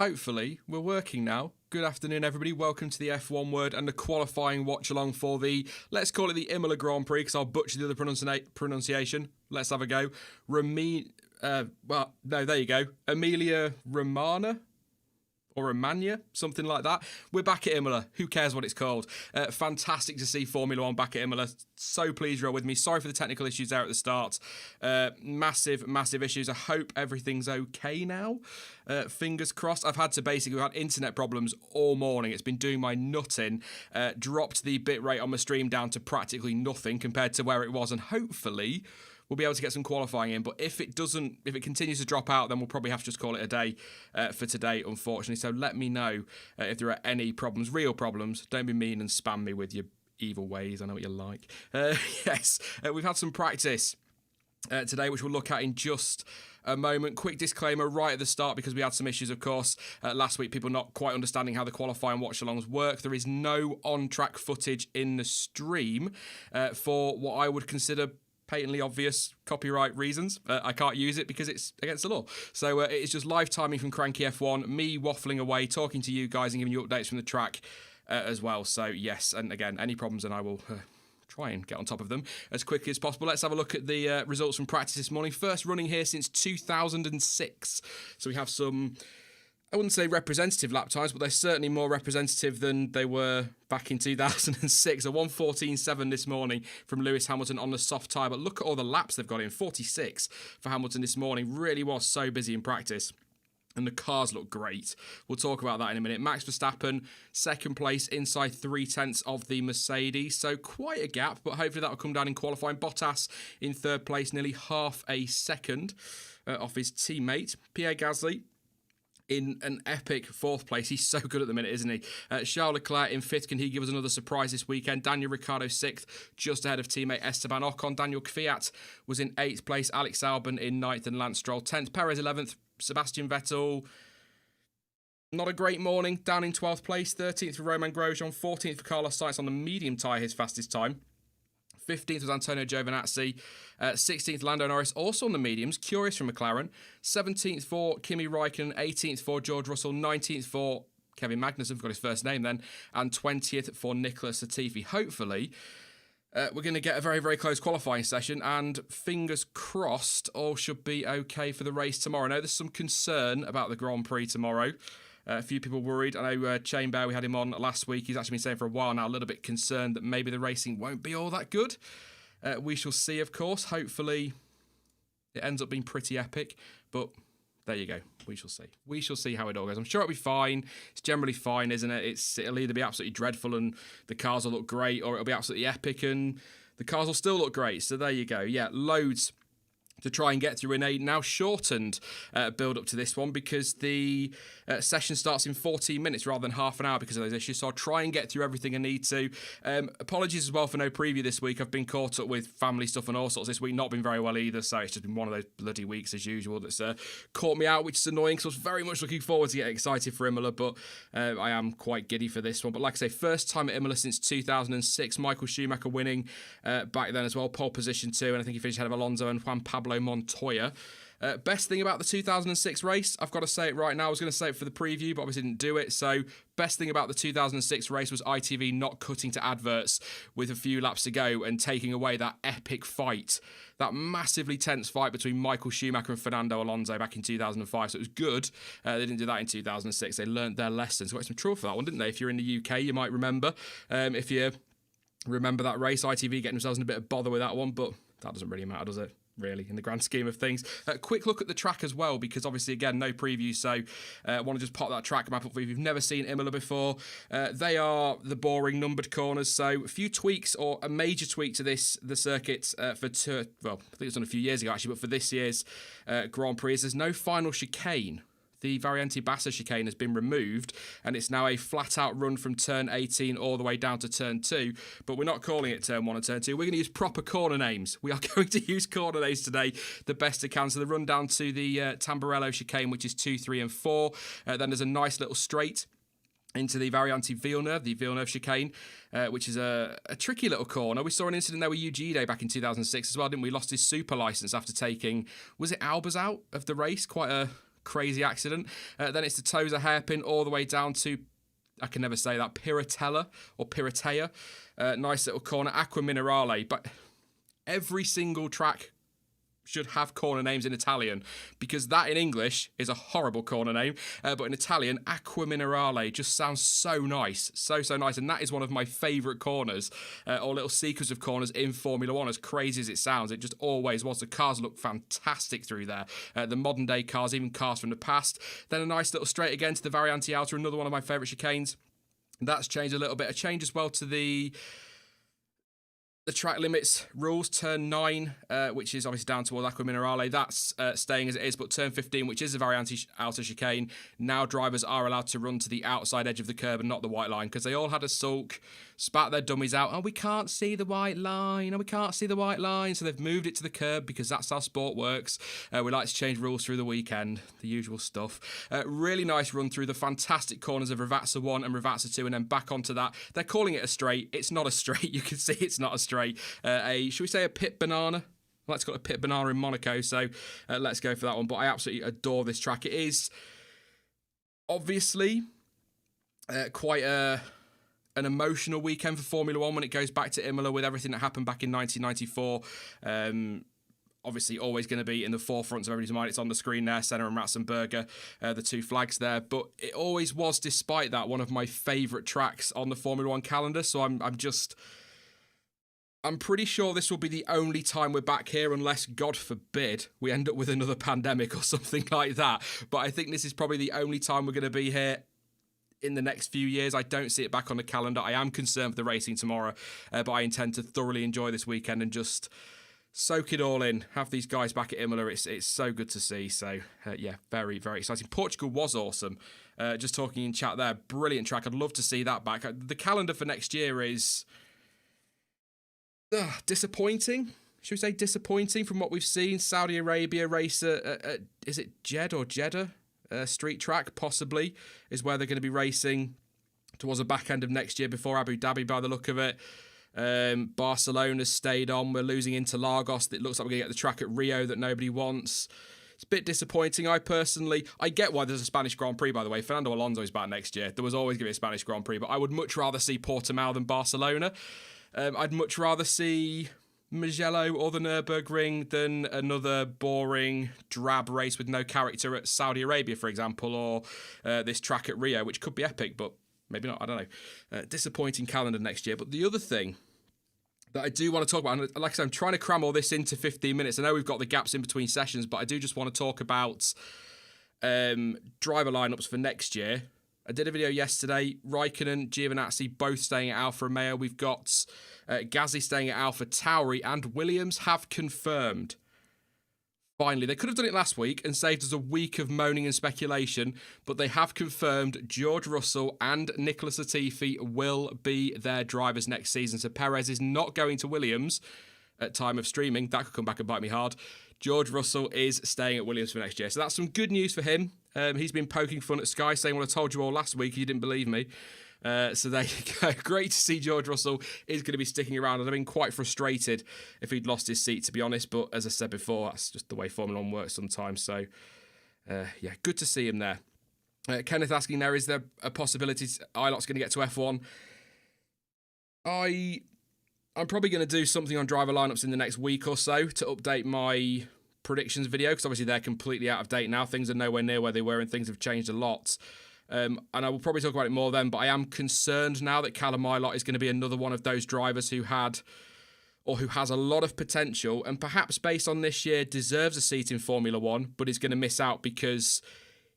Hopefully, we're working now. Good afternoon, everybody. Welcome to the F1 word and the qualifying watch-along for the, let's call it the Imola Grand Prix, because I'll butcher the other pronunciation. Let's have a go. There you go. Emilia Romagna? Or Romagna, something like that. We're back at Imola. Who cares what it's called? Fantastic to see Formula 1 back at Imola. So pleased you're all with me. Sorry for the technical issues there at the start. Massive issues. I hope everything's okay now. Fingers crossed. We've had internet problems all morning. It's been doing my nutting. Dropped the bitrate on my stream down to practically nothing compared to where it was, and hopefully we'll be able to get some qualifying in. But if it continues to drop out, then we'll probably have to just call it a day for today, unfortunately. So let me know if there are any problems, real problems. Don't be mean and spam me with your evil ways. I know what you're like. Yes, we've had some practice today, which we'll look at in just a moment. Quick disclaimer right at the start, because we had some issues, of course, last week, people not quite understanding how the qualifying watch-alongs work. There is no on-track footage in the stream for what I would consider patently obvious copyright reasons. I can't use it because it's against the law. So it's just live timing from Cranky F1, me waffling away, talking to you guys and giving you updates from the track as well. So yes, and again, any problems, and I will try and get on top of them as quickly as possible. Let's have a look at the results from practice this morning. First running here since 2006. So we have some, I wouldn't say representative lap times, but they're certainly more representative than they were back in 2006. A 1:14.7 this morning from Lewis Hamilton on the soft tyre. But look at all the laps they've got in. 46 for Hamilton this morning. Really was so busy in practice. And the cars look great. We'll talk about that in a minute. Max Verstappen, second place, inside 0.3 of the Mercedes. So quite a gap, but hopefully that will come down in qualifying. Bottas in third place, nearly half a second off his teammate. Pierre Gasly in an epic fourth place. He's so good at the minute, isn't he? Charles Leclerc in fifth. Can he give us another surprise this weekend? Daniel Ricciardo sixth, just ahead of teammate Esteban Ocon. Daniel Kvyat was in eighth place. Alex Albon in ninth and Lance Stroll 10th. Perez 11th. Sebastian Vettel, not a great morning, down in 12th place. 13th for Romain Grosjean. 14th for Carlos Sainz on the medium tyre, his fastest time. 15th was Antonio Giovinazzi. 16th, Lando Norris, also on the mediums. Curious from McLaren. 17th for Kimi Räikkönen. 18th for George Russell. 19th for Kevin Magnussen, forgot his first name then. And 20th for Nicholas Latifi. Hopefully, we're going to get a very, very close qualifying session, and fingers crossed, all should be okay for the race tomorrow. I know there's some concern about the Grand Prix tomorrow. A few people worried. I know Chain Bear, we had him on last week. He's actually been saying for a while now, a little bit concerned that maybe the racing won't be all that good. We shall see, of course. Hopefully, it ends up being pretty epic, but there you go. We shall see. We shall see how it all goes. I'm sure it'll be fine. It's generally fine, isn't it? It'll either be absolutely dreadful and the cars will look great, or it'll be absolutely epic and the cars will still look great. So there you go. Yeah, loads to try and get through in a now shortened build up to this one, because the session starts in 14 minutes rather than half an hour because of those issues. So I'll try and get through everything I need to. Apologies as well for no preview this week. I've been caught up with family stuff and all sorts this week. Not been very well either. So it's just been one of those bloody weeks as usual that's caught me out, which is annoying because I was very much looking forward to getting excited for Imola, but I am quite giddy for this one. But like I say, first time at Imola since 2006. Michael Schumacher winning back then as well. Pole position too. And I think he finished ahead of Alonso and Juan Pablo Montoya. Best thing about the 2006 race, I've got to say it right now. I was going to say it for the preview, but obviously didn't do it. So best thing about the 2006 race was ITV not cutting to adverts with a few laps to go and taking away that epic fight, that massively tense fight between Michael Schumacher and Fernando Alonso back in 2005. So it was good. They didn't do that in 2006. They learned their lessons. Got some trouble for that one, didn't they? If you're in the UK, you might remember. If you remember that race, ITV getting themselves in a bit of bother with that one, but that doesn't really matter, does it? Really, in the grand scheme of things. Quick look at the track as well, because obviously, again, no preview, so I want to just pop that track map up for you. If you've never seen Imola before, they are the boring numbered corners, so a few tweaks, or a major tweak to the circuit well, I think it was done a few years ago, actually, but for this year's Grand Prix, there's no final chicane. The Variante Bassa chicane has been removed, and it's now a flat-out run from turn 18 all the way down to turn 2. But we're not calling it turn 1 and turn 2. We're going to use proper corner names. We are going to use corner names today the best I can. So the run down to the Tamburello chicane, which is 2, 3, and 4. Then there's a nice little straight into the Variante Villeneuve, the Villeneuve chicane, which is a tricky little corner. We saw an incident there with Eugide back in 2006 as well, didn't we? Lost his super license after taking, was it Albers out of the race? Quite crazy accident. Then it's the Tosa hairpin all the way down to, I can never say that, Piratella or Piratea. Nice little corner, Acqua Minerale. But every single track should have corner names in Italian, because that in English is a horrible corner name, but in Italian, Acqua Minerale just sounds so nice, so nice, and that is one of my favourite corners, or little sequence of corners in Formula 1, as crazy as it sounds. It just always was. The cars look fantastic through there, the modern day cars, even cars from the past. Then a nice little straight again to the Variante Alta, another one of my favourite chicanes. That's changed a little bit. A change as well to the track limits rules. Turn 9, which is obviously down towards Acqua Minerale, that's staying as it is, but turn 15, which is a Variante Alta chicane, now drivers are allowed to run to the outside edge of the curb and not the white line, because they all had a sulk, spat their dummies out, we can't see the white line, we can't see the white line, so they've moved it to the curb because that's how sport works. We like to change rules through the weekend, the usual stuff. Really nice run through the fantastic corners of Ravazza 1 and Ravazza 2, and then back onto that. They're calling it a straight. It's not a straight. You can see it's not a straight. Should we say a pit banana? Well, it's got a pit banana in Monaco, so let's go for that one. But I absolutely adore this track. It is obviously quite an emotional weekend for Formula 1 when it goes back to Imola with everything that happened back in 1994. Obviously always going to be in the forefront of everybody's mind. It's on the screen there, Senna and Ratzenberger, the two flags there. But it always was, despite that, one of my favourite tracks on the Formula 1 calendar. So I'm pretty sure this will be the only time we're back here, unless, God forbid, we end up with another pandemic or something like that. But I think this is probably the only time we're going to be here in the next few years. I don't see it back on the calendar. I am concerned for the racing tomorrow, but I intend to thoroughly enjoy this weekend and just soak it all in. Have these guys back at Imola. It's so good to see. So, yeah, very, very exciting. Portugal was awesome. Just talking in chat there. Brilliant track. I'd love to see that back. The calendar for next year is disappointing. Should we say disappointing from what we've seen? Saudi Arabia race is it Jeddah? Street track, possibly, is where they're going to be racing towards the back end of next year before Abu Dhabi, by the look of it. Barcelona's stayed on. We're losing Interlagos. It looks like we're going to get the track at Rio that nobody wants. It's a bit disappointing. I get why there's a Spanish Grand Prix, by the way. Fernando Alonso is back next year. There was always going to be a Spanish Grand Prix, but I would much rather see Portimao than Barcelona. I'd much rather see Mugello or the Nürburgring than another boring, drab race with no character at Saudi Arabia, for example, or this track at Rio, which could be epic, but maybe not. I don't know. Disappointing calendar next year. But the other thing that I do want to talk about, and like I said, I'm trying to cram all this into 15 minutes. I know we've got the gaps in between sessions, but I do just want to talk about driver lineups for next year. I did a video yesterday. Raikkonen, Giovinazzi both staying at Alfa Romeo. We've got Gasly staying at Alfa Tauri, and Williams have confirmed. Finally, they could have done it last week and saved us a week of moaning and speculation, but they have confirmed George Russell and Nicholas Latifi will be their drivers next season. So Perez is not going to Williams at time of streaming. That could come back and bite me hard. George Russell is staying at Williams for next year. So that's some good news for him. He's been poking fun at Sky, saying, well, I told you all last week, you didn't believe me. So there you go. Great to see George Russell is going to be sticking around. I'd have been quite frustrated if he'd lost his seat, to be honest. But as I said before, that's just the way Formula 1 works sometimes. So, yeah, good to see him there. Kenneth asking there, is there a possibility Ilot's going to get to F1? I'm probably going to do something on driver lineups in the next week or so to update my predictions video, because obviously they're completely out of date now. Things are nowhere near where they were and things have changed a lot. And I will probably talk about it more then, but I am concerned now that Callum Ilott is going to be another one of those drivers who has a lot of potential and perhaps based on this year deserves a seat in Formula 1, but is going to miss out because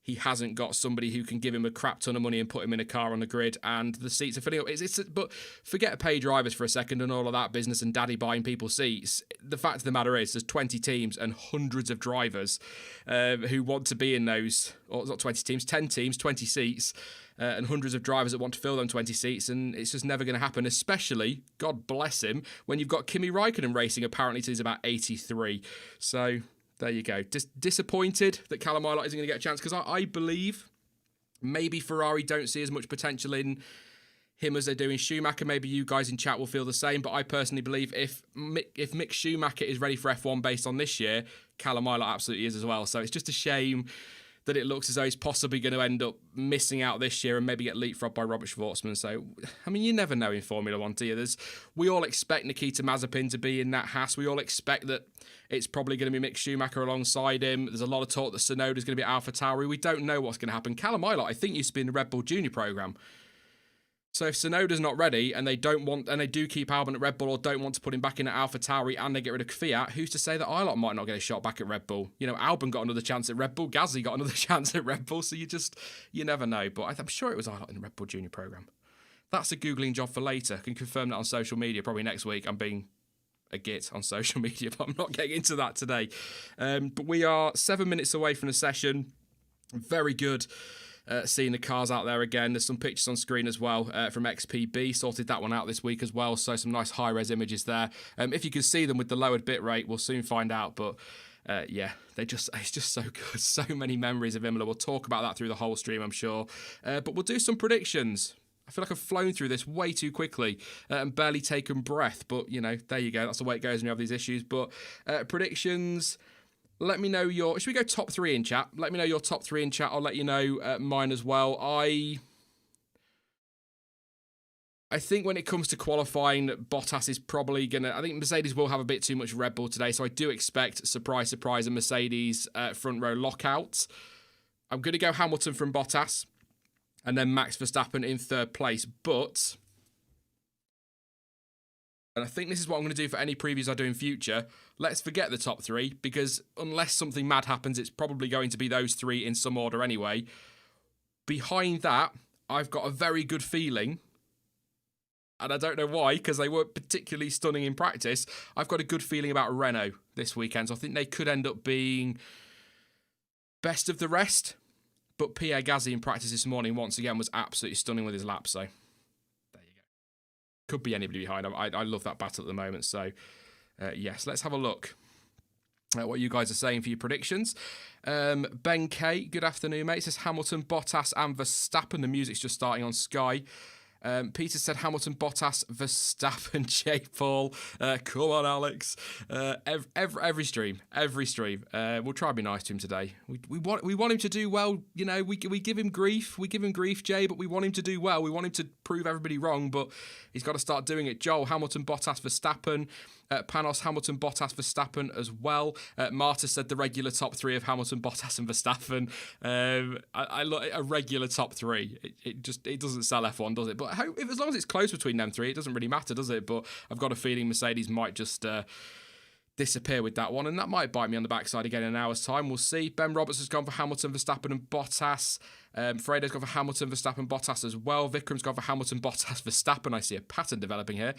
he hasn't got somebody who can give him a crap ton of money and put him in a car on the grid, and the seats are filling up. But forget pay drivers for a second and all of that business and daddy buying people seats. The fact of the matter is there's 20 teams and hundreds of drivers who want to be in those, or not 20 teams, 10 teams, 20 seats, and hundreds of drivers that want to fill them 20 seats, and it's just never going to happen, especially, God bless him, when you've got Kimi Raikkonen racing apparently till he's about 83. So there you go. Disappointed that Callum Ilott isn't going to get a chance, because I believe maybe Ferrari don't see as much potential in him as they do in Schumacher. Maybe you guys in chat will feel the same, but I personally believe if Mick Schumacher is ready for F1 based on this year, Callum Ilott absolutely is as well. So it's just a shame that it looks as though he's possibly going to end up missing out this year and maybe get leapfrogged by Robert Schwartzman. So, I mean, you never know in Formula One, do you? We all expect Nikita Mazepin to be in that Haas. We all expect that it's probably going to be Mick Schumacher alongside him. There's a lot of talk that Tsunoda's going to be at AlphaTauri. We don't know what's going to happen. Callum Ilott, I think, used to be in the Red Bull Junior program. So if Tsunoda's not ready and they do keep Albon at Red Bull or don't want to put him back in at AlphaTauri and they get rid of Kvyat, who's to say that Ilott might not get a shot back at Red Bull? You know, Albon got another chance at Red Bull, Gasly got another chance at Red Bull, so you never know. But I'm sure it was Ilott in the Red Bull Junior program. That's a Googling job for later. I can confirm that on social media probably next week. I'm being a git on social media, but I'm not getting into that today. But we are 7 minutes away from the session. Very good. Seeing the cars out there again. There's some pictures on screen as well from XPB. Sorted that one out this week as well. So some nice high-res images there. If you can see them with the lowered bit rate, we'll soon find out. But yeah, it's just so good. So many memories of Imola. We'll talk about that through the whole stream, I'm sure. But we'll do some predictions. I feel like I've flown through this way too quickly and barely taken breath. But, you know, there you go. That's the way it goes when you have these issues. But predictions... Let me know your... Should we go top 3 in chat? Let me know your top 3 in chat. I'll let you know mine as well. I think when it comes to qualifying, Bottas is probably going to... I think Mercedes will have a bit too much Red Bull today, so I do expect, surprise, surprise, a Mercedes front row lockout. I'm going to go Hamilton from Bottas and then Max Verstappen in third place, but... And I think this is what I'm going to do for any previews I do in future. Let's forget the top 3, because unless something mad happens, it's probably going to be those 3 in some order anyway. Behind that, I've got a very good feeling, and I don't know why, because they weren't particularly stunning in practice. I've got a good feeling about Renault this weekend, so I think they could end up being best of the rest. But Pierre Gasly in practice this morning, once again, was absolutely stunning with his lap, so... Could be anybody behind. I love that battle at the moment. So, yes, let's have a look at what you guys are saying for your predictions. Ben K, good afternoon, mate. It says Hamilton, Bottas and Verstappen. The music's just starting on Sky. Peter said Hamilton, Bottas, Verstappen, J. Paul. Come on, Alex. Every stream. We'll try and be nice to him today. We want him to do well. You know, we give him grief. We give him grief, Jay, but we want him to do well. We want him to prove everybody wrong, but he's got to start doing it. Joel, Hamilton, Bottas, Verstappen. Panos, Hamilton, Bottas, Verstappen as well. Marta said the regular top 3 of Hamilton, Bottas and Verstappen. I look a regular top 3. It doesn't sell F1, does it? But as long as it's close between them 3, it doesn't really matter, does it? But I've got a feeling Mercedes might just disappear with that one, and that might bite me on the backside again in an hour's time. We'll see. Ben Roberts has gone for Hamilton, Verstappen and Bottas. Fredo's gone for Hamilton, Verstappen, Bottas as well. Vikram's gone for Hamilton, Bottas, Verstappen. I see a pattern developing here.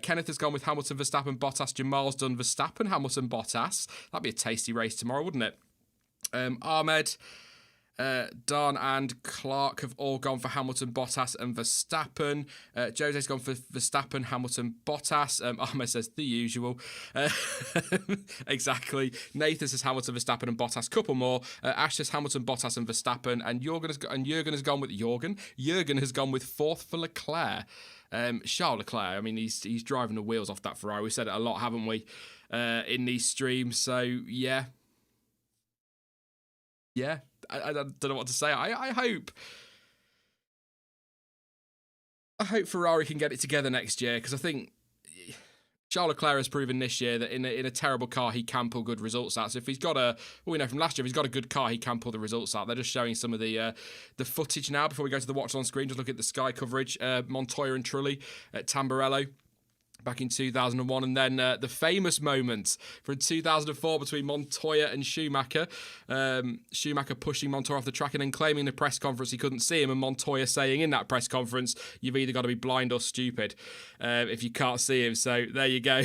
Kenneth has gone with Hamilton, Verstappen, Bottas. Jamal's done Verstappen, Hamilton, Bottas. That'd be a tasty race tomorrow, wouldn't it? Ahmed, Don and Clark have all gone for Hamilton, Bottas and Verstappen. Jose's gone for Verstappen, Hamilton, Bottas. Ahmed says the usual. Exactly. Nathan says Hamilton, Verstappen and Bottas. Couple more. Ash says Hamilton, Bottas and Verstappen. And Jürgen has gone with Jürgen has gone with fourth for Leclerc. Charles Leclerc. I mean, he's driving the wheels off that Ferrari. We said it a lot, haven't we, in these streams? So yeah. I don't know what to say. I hope Ferrari can get it together next year, because I think Charles Leclerc has proven this year that in a terrible car he can pull good results out. So if he's got we know from last year, if he's got a good car, he can pull the results out. They're just showing some of the footage now before we go to the watch on screen. Just look at the Sky coverage. Montoya and Trulli at Tamburello back in 2001, and then the famous moment from 2004 between Montoya and Schumacher. Schumacher pushing Montoya off the track and then claiming in the press conference he couldn't see him, and Montoya saying in that press conference, you've either got to be blind or stupid if you can't see him. So there you go.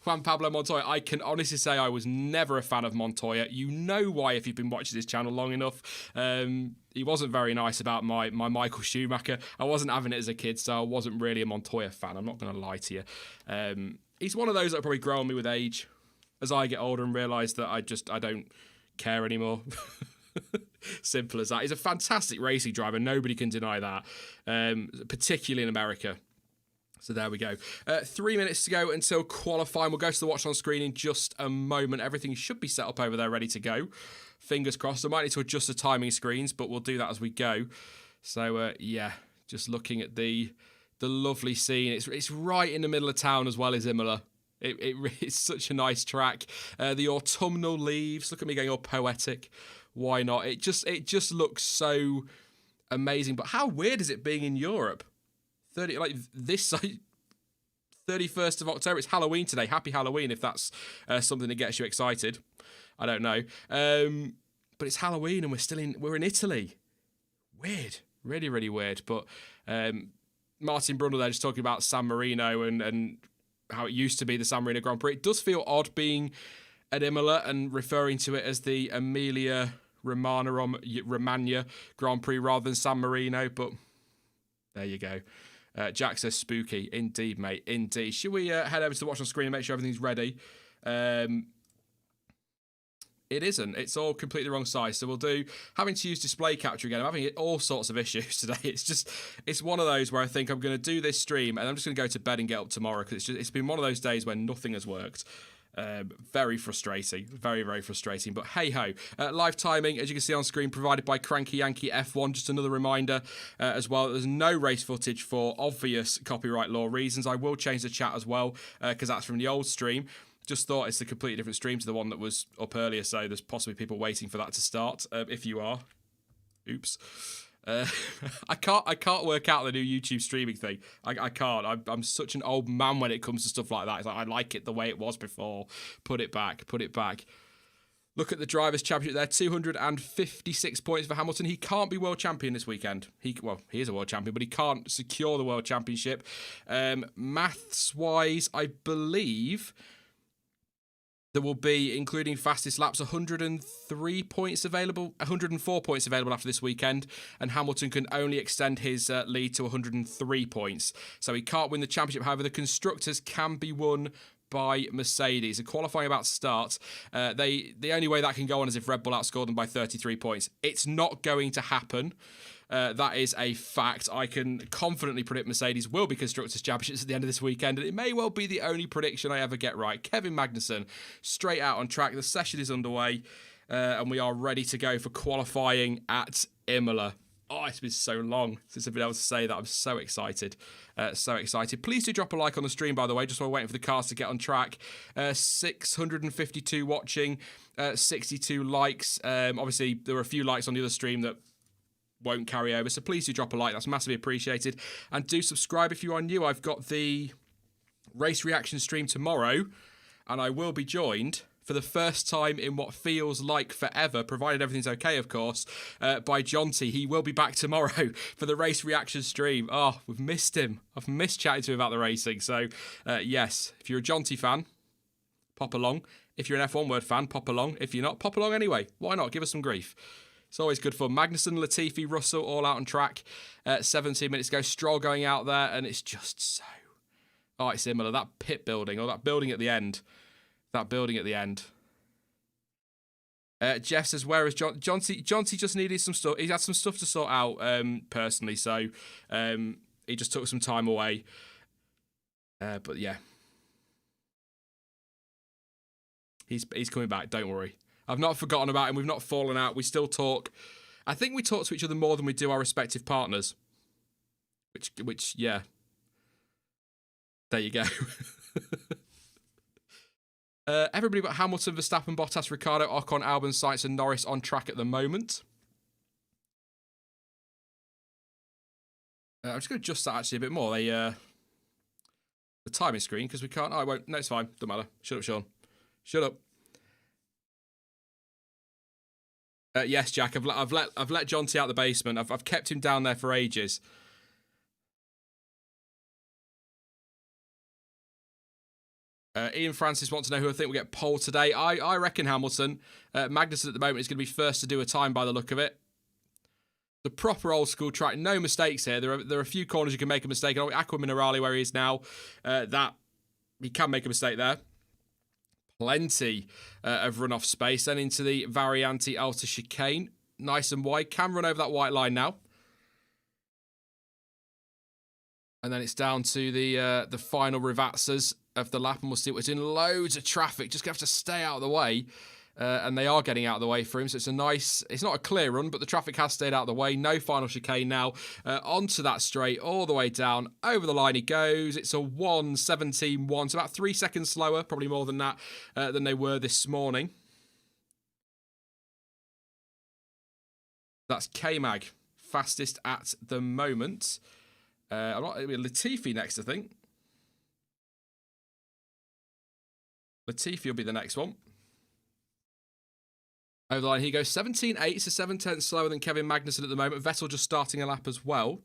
Juan Pablo Montoya. I can honestly say I was never a fan of Montoya. You know why if you've been watching this channel long enough. He wasn't very nice about my Michael Schumacher. I wasn't having it as a kid, so I wasn't really a Montoya fan. I'm not going to lie to you. He's one of those that will probably grow on me with age as I get older and realise that I don't care anymore. Simple as that. He's a fantastic racing driver. Nobody can deny that, particularly in America. So there we go. 3 minutes to go until qualifying. We'll go to the watch on screen in just a moment. Everything should be set up over there, ready to go. Fingers crossed. I might need to adjust the timing screens, but we'll do that as we go. So, yeah, just looking at the lovely scene. It's right in the middle of town as well as Imola. It's such a nice track. The autumnal leaves. Look at me going all poetic. Why not? It just looks so amazing. But how weird is it being in Europe? 31st of October. It's Halloween today. Happy Halloween if that's something that gets you excited. I don't know. But it's Halloween and we're in Italy. Weird. Really, really weird. But Martin Brundle there just talking about San Marino and how it used to be the San Marino Grand Prix. It does feel odd being at Imola and referring to it as the Emilia Romagna Grand Prix rather than San Marino, but there you go. Jack says spooky. Indeed, mate. Indeed. Should we head over to the watch on screen and make sure everything's ready? It isn't. It's all completely wrong size. So we'll do having to use display capture again. I'm having all sorts of issues today. It's one of those where I think I'm going to do this stream and I'm just going to go to bed and get up tomorrow because it's been one of those days when nothing has worked. Very frustrating. Very, very frustrating. But hey-ho. Live timing, as you can see on screen, provided by Cranky Yankee F1. Just another reminder as well. There's no race footage for obvious copyright law reasons. I will change the chat as well because that's from the old stream. Just thought it's a completely different stream to the one that was up earlier, so there's possibly people waiting for that to start. If you are, oops. I can't work out the new YouTube streaming thing. I can't. I'm such an old man when it comes to stuff like that. It's like I like it the way it was before. Put it back. Put it back. Look at the Drivers' Championship there. 256 points for Hamilton. He can't be world champion this weekend. He is a world champion, but he can't secure the world championship. Maths-wise, I believe there will be, including fastest laps, 104 points available after this weekend, and Hamilton can only extend his lead to 103 points. So he can't win the championship. However, the constructors can be won by Mercedes. The qualifying about to start. The only way that can go on is if Red Bull outscored them by 33 points. It's not going to happen. That is a fact. I can confidently predict Mercedes will be Constructors' Championships at the end of this weekend, and it may well be the only prediction I ever get right. Kevin Magnussen, straight out on track. The session is underway, and we are ready to go for qualifying at Imola. Oh, it's been so long since I've been able to say that. I'm so excited. So excited. Please do drop a like on the stream, by the way, just while we're waiting for the cars to get on track. 652 watching, 62 likes. Obviously, there were a few likes on the other stream that won't carry over, so please do drop a like. That's massively appreciated, and do subscribe if you are new. I've got the race reaction stream tomorrow, and I will be joined for the first time in what feels like forever, provided everything's okay, of course, by Jonty. He will be back tomorrow for the race reaction stream. Oh, we've missed him. I've missed chatting to him about the racing. So yes, if you're a Jonty fan, pop along. If you're an F1 Word fan, pop along. If you're not, pop along anyway. Why not? Give us some grief. It's always good fun. Magnussen, Latifi, Russell, all out on track. 17 minutes ago, Stroll going out there, and it's just so... Oh, it's similar. That pit building, or that building at the end. That building at the end. Jeff says, where is Jonty just needed some stuff. He had some stuff to sort out, personally, so he just took some time away. But yeah. He's coming back, don't worry. I've not forgotten about him. We've not fallen out. We still talk. I think we talk to each other more than we do our respective partners. Which, yeah. There you go. Everybody but Hamilton, Verstappen, Bottas, Ricciardo, Ocon, Albon, Sainz, and Norris on track at the moment. I'm just going to adjust that actually a bit more. The timing screen, because we can't... Oh, I won't. No, it's fine. Doesn't matter. Shut up, Sean. Shut up. Yes, Jack. I've let Jonty out the basement. I've kept him down there for ages. Ian Francis wants to know who I think will get pole today. I reckon Hamilton. Magnussen at the moment is going to be first to do a time by the look of it. The proper old school track. No mistakes here. There are a few corners you can make a mistake. Aqua Minerale where he is now. That he can make a mistake there. Plenty of runoff space. Then into the Variante Alta chicane. Nice and wide. Can run over that white line now. And then it's down to the final Rivazzas of the lap, and we'll see what's in. Loads of traffic. Just going to have to stay out of the way. And they are getting out of the way for him, so it's a nice... It's not a clear run, but the traffic has stayed out of the way. No final chicane now. Onto that straight, all the way down. Over the line he goes. It's a 1:17.1, so about 3 seconds slower, probably more than that, than they were this morning. That's K-Mag, fastest at the moment. Latifi next, I think. Latifi will be the next one. Over the line he goes. 17.8, so 7/10 slower than Kevin Magnussen at the moment. Vettel just starting a lap as well.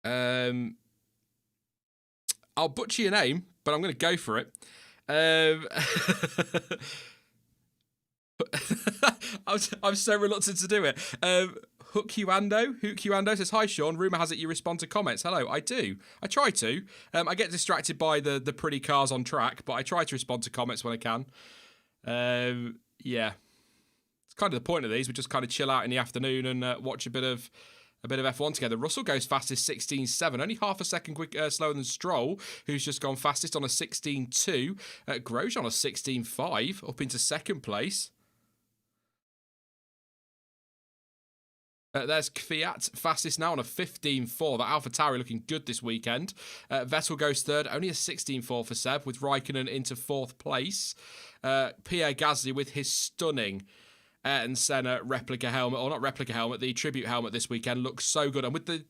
I'll butcher your name, but I'm going to go for it. I'm so reluctant to do it. Hukyuando says, "Hi Sean, rumour has it you respond to comments." Hello, I do. I try to. I get distracted by the pretty cars on track, but I try to respond to comments when I can. Yeah. It's kind of the point of these. We just kind of chill out in the afternoon and watch a bit of F1 together. Russell goes fastest 16.7, only half a second slower than Stroll, who's just gone fastest on a 16.2. Grosjean on a 16.5, up into second place. There's Kvyat, fastest now on a 15.4. That AlphaTauri looking good this weekend. Vettel goes third, only a 16.4 for Seb, with Raikkonen into fourth place. Pierre Gasly with his stunning Ayrton Senna replica helmet, or not replica helmet, the tribute helmet this weekend looks so good. And with I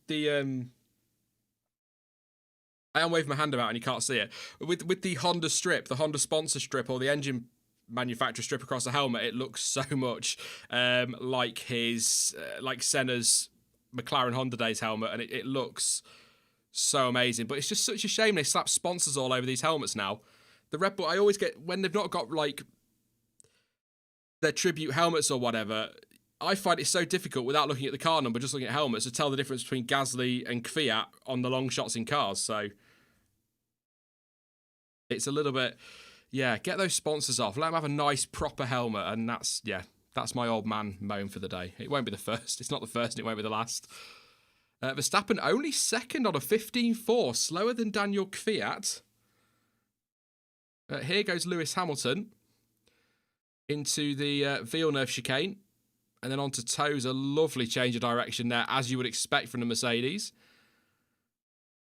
am waving my hand about and you can't see it. With the Honda strip, the Honda sponsor strip, or the engine manufacturer strip across the helmet, it looks so much like his like Senna's McLaren Honda Days helmet, and it looks so amazing. But it's just such a shame they slap sponsors all over these helmets now. The Red Bull, I always get, when they've not got like their tribute helmets or whatever, I find it so difficult without looking at the car number, just looking at helmets, to tell the difference between Gasly and Kvyat on the long shots in cars. So it's a little bit... Yeah, get those sponsors off. Let them have a nice, proper helmet. And that's my old man moan for the day. It won't be the first. It's not the first and it won't be the last. Verstappen only second on a 15.4, slower than Daniel Kvyat. Here goes Lewis Hamilton into the Villeneuve chicane. And then onto Toes, a lovely change of direction there, as you would expect from the Mercedes.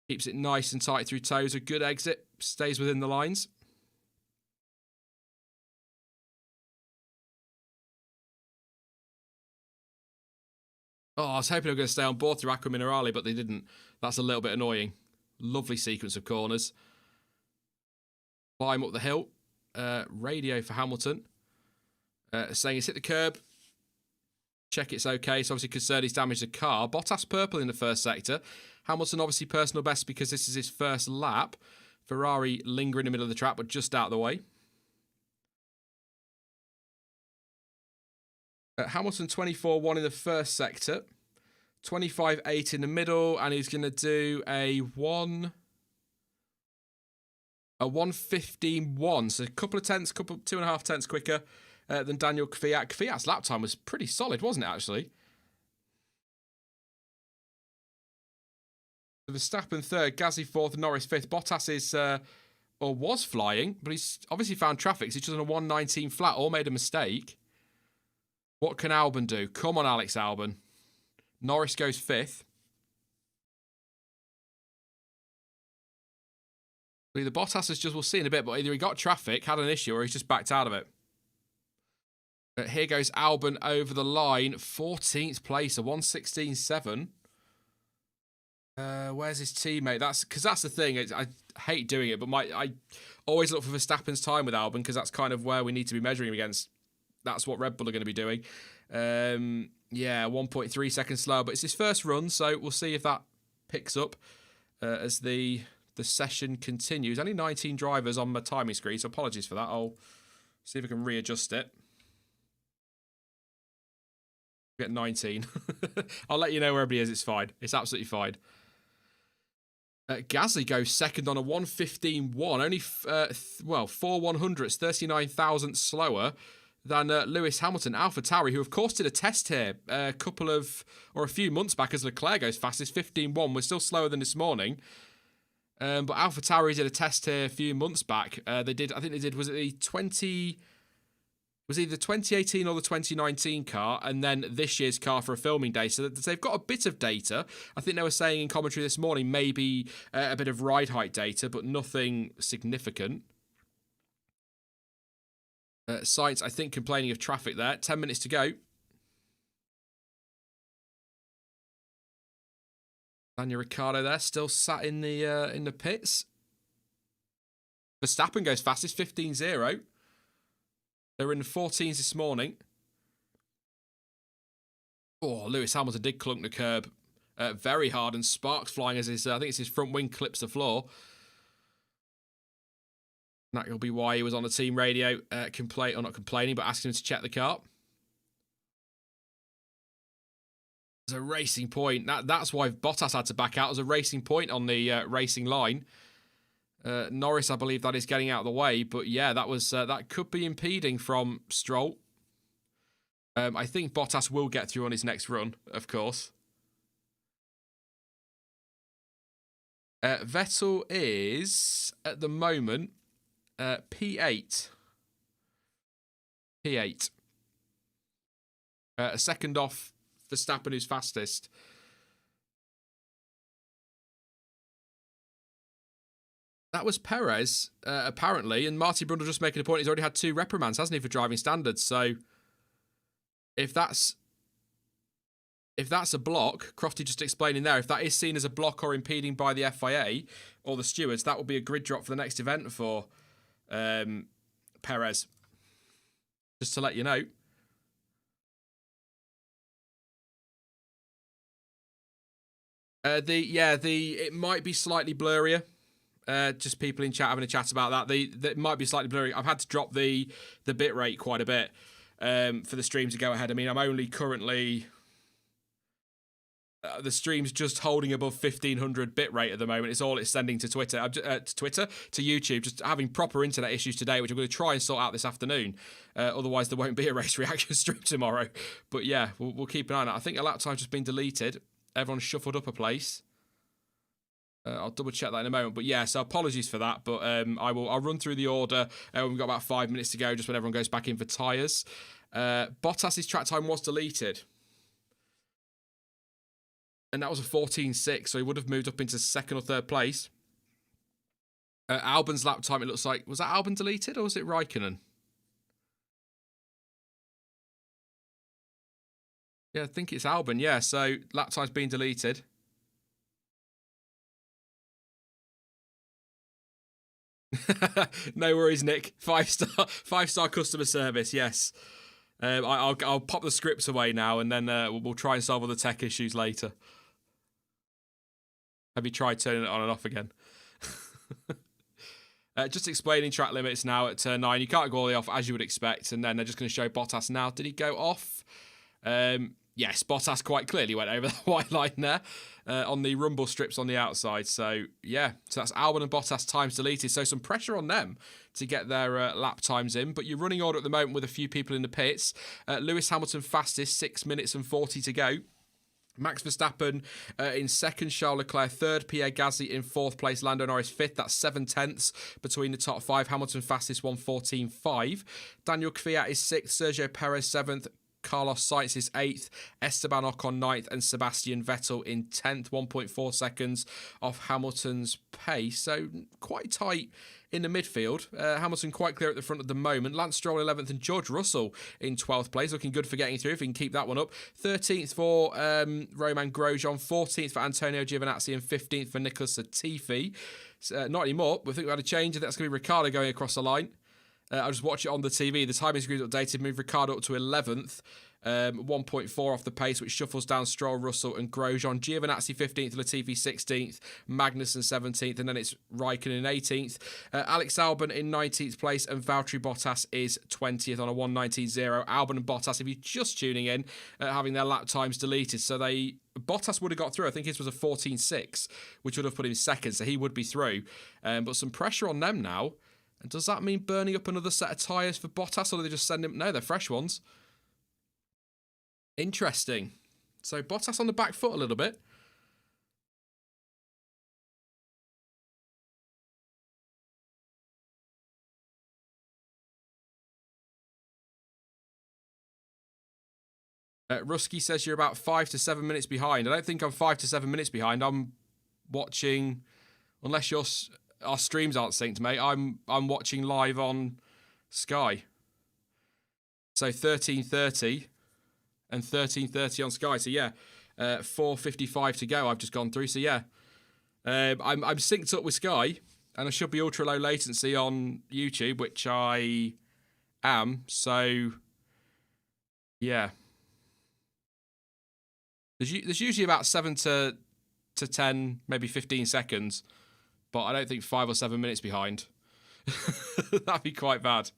Keeps it nice and tight through Toes. A good exit. Stays within the lines. Oh, I was hoping they were going to stay on board through Acqua Minerale, but they didn't. That's a little bit annoying. Lovely sequence of corners. Climb up the hill. Radio for Hamilton. Saying he's hit the curb. Check it's okay. So obviously concerned he's damaged the car. Bottas purple in the first sector. Hamilton obviously personal best because this is his first lap. Ferrari linger in the middle of the track, but just out of the way. Hamilton 24.1 in the first sector, 25.8 in the middle, and he's going to do a 1:15.1, so a couple of tenths, 2.5 tenths quicker than Daniel Kvyat. Kvyat's lap time was pretty solid, wasn't it, actually? Verstappen third, Gasly fourth, Norris fifth. Bottas is, or was flying, but he's obviously found traffic, so he's just on a 1:19 flat, all made a mistake. What can Albon do? Come on, Alex Albon. Norris goes fifth. Either Bottas has just, we'll see in a bit, but either he got traffic, had an issue, or he's just backed out of it. But here goes Albon over the line. 14th place, a 1:16.7. Where's his teammate? Because that's the thing. I hate doing it, but I always look for Verstappen's time with Albon, because that's kind of where we need to be measuring him against. That's what Red Bull are going to be doing. Yeah, 1.3 seconds slower, but it's his first run, so we'll see if that picks up as the session continues. Only 19 drivers on my timing screen, so apologies for that. I'll see if I can readjust it. Get 19. I'll let you know where everybody is. It's fine. It's absolutely fine. Gasly goes second on a 1:15.1. Only, 4/100. 39 thousandths slower than Lewis Hamilton. AlphaTauri, who of course did a test here a few months back as Leclerc goes fastest, 15.1. We're still slower than this morning. But AlphaTauri did a test here a few months back. Was it the 2018 or the 2019 car, and then this year's car for a filming day. So they've got a bit of data. I think they were saying in commentary this morning maybe a bit of ride height data, but nothing significant. Sainz, I think, complaining of traffic there. 10 minutes to go. Daniel Ricciardo there, still sat in the pits. Verstappen goes fastest, 15.0. They were in the 14s this morning. Oh, Lewis Hamilton did clunk the curb very hard, and sparks flying as I think it's his front wing clips the floor. That will be why he was on the team radio, not complaining, but asking him to check the car. There's a racing point. That's why Bottas had to back out as a racing point on the racing line. Norris, I believe, that is getting out of the way, but yeah, that could be impeding from Stroll. I think Bottas will get through on his next run, of course. Vettel is at the moment P8. P8. A second off Verstappen, who's fastest. That was Perez, apparently, and Marty Brundle just making a point. He's already had 2 reprimands, hasn't he, for driving standards? So, if that's a block, Crofty just explaining there, if that is seen as a block or impeding by the FIA or the stewards, that will be a grid drop for the next event for Perez. Just to let you know. It might be slightly blurrier. Just people in chat having a chat about that. It might be slightly blurry. I've had to drop the bit rate quite a bit for the stream to go ahead. I mean, I'm only currently the stream's just holding above 1500 bit rate at the moment. It's all it's sending to Twitter, to YouTube. Just having proper internet issues today, which I'm going to try and sort out this afternoon. Otherwise, there won't be a race reaction stream tomorrow. But yeah, we'll keep an eye on it. I think a lap time's just been deleted. Everyone's shuffled up a place. I'll double check that in a moment, but yeah, so apologies for that, but I'll run through the order. We've got about 5 minutes to go, just when everyone goes back in for tyres. Bottas's track time was deleted, and that was a 14.6, so he would have moved up into second or third place. Albon's lap time, it looks like, was that Albon deleted, or was it Raikkonen? Yeah, I think it's Albon, yeah, so lap time's been deleted. No worries, Nick. 5-star customer service. Yes, I'll pop the scripts away now, and then we'll try and solve all the tech issues later. Have you tried turning it on and off again? Just explaining track limits now at turn 9. You can't go all the way off as you would expect, and then they're just going to show Bottas now. Did he go off? Yes, Bottas quite clearly went over the white line there on the rumble strips on the outside. So, yeah, so that's Albon and Bottas times deleted. So some pressure on them to get their lap times in. But your running order at the moment with a few people in the pits. Lewis Hamilton fastest, 6 minutes and 40 to go. Max Verstappen in second, Charles Leclerc third, Pierre Gasly in fourth place, Lando Norris fifth. That's 7 tenths between the top 5. Hamilton fastest, 1:14.5. Daniel Kvyat is sixth, Sergio Perez seventh, Carlos Sainz is 8th, Esteban Ocon 9th, and Sebastian Vettel in 10th, 1.4 seconds off Hamilton's pace. So quite tight in the midfield. Hamilton quite clear at the front at the moment. Lance Stroll 11th and George Russell in 12th place. Looking good for getting through if he can keep that one up. 13th for Romain Grosjean, 14th for Antonio Giovinazzi, and 15th for Nicholas Latifi. Not anymore. We think we had a change. I think that's going to be Ricciardo going across the line. I'll just watch it on the TV. The timing screen updated, moved Ricciardo up to 11th. 1.4 off the pace, which shuffles down Stroll, Russell and Grosjean. Giovinazzi 15th, Latifi 16th, Magnussen 17th, and then it's Raikkonen 18th. Alex Albon in 19th place, and Valtteri Bottas is 20th on a 1:19.0. Albon and Bottas, if you're just tuning in, having their lap times deleted. So Bottas would have got through. I think his was a 14.6, which would have put him second, so he would be through. But some pressure on them now And does that mean burning up another set of tyres for Bottas, or do they just send him? No, they're fresh ones. Interesting. So Bottas on the back foot a little bit. Rusky says you're about 5 to 7 minutes behind. I don't think I'm 5 to 7 minutes behind. I'm watching, unless our streams aren't synced, mate. I'm watching live on Sky. So 13:30 and 13:30 on Sky. So yeah, 4:55 to go. I've just gone through. So yeah, I'm synced up with Sky, and I should be ultra low latency on YouTube, which I am. So yeah. There's usually about 7 to 10, maybe 15 seconds, but I don't think 5 or 7 minutes behind. That'd be quite bad.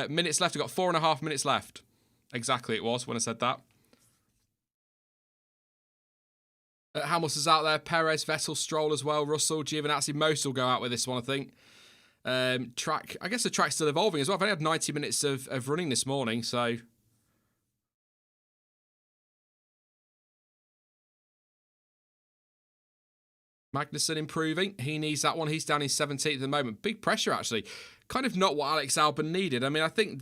Minutes left. I've got 4.5 minutes left. Exactly, it was when I said that. Hamilton's out there. Perez, Vettel, Stroll as well. Russell, Giovinazzi, most will go out with this one, I think. Track. I guess the track's still evolving as well. I've only had 90 minutes of running this morning, so. Magnussen improving. He needs that one. He's down in 17th at the moment. Big pressure, actually. Kind of not what Alex Albon needed. I mean, I think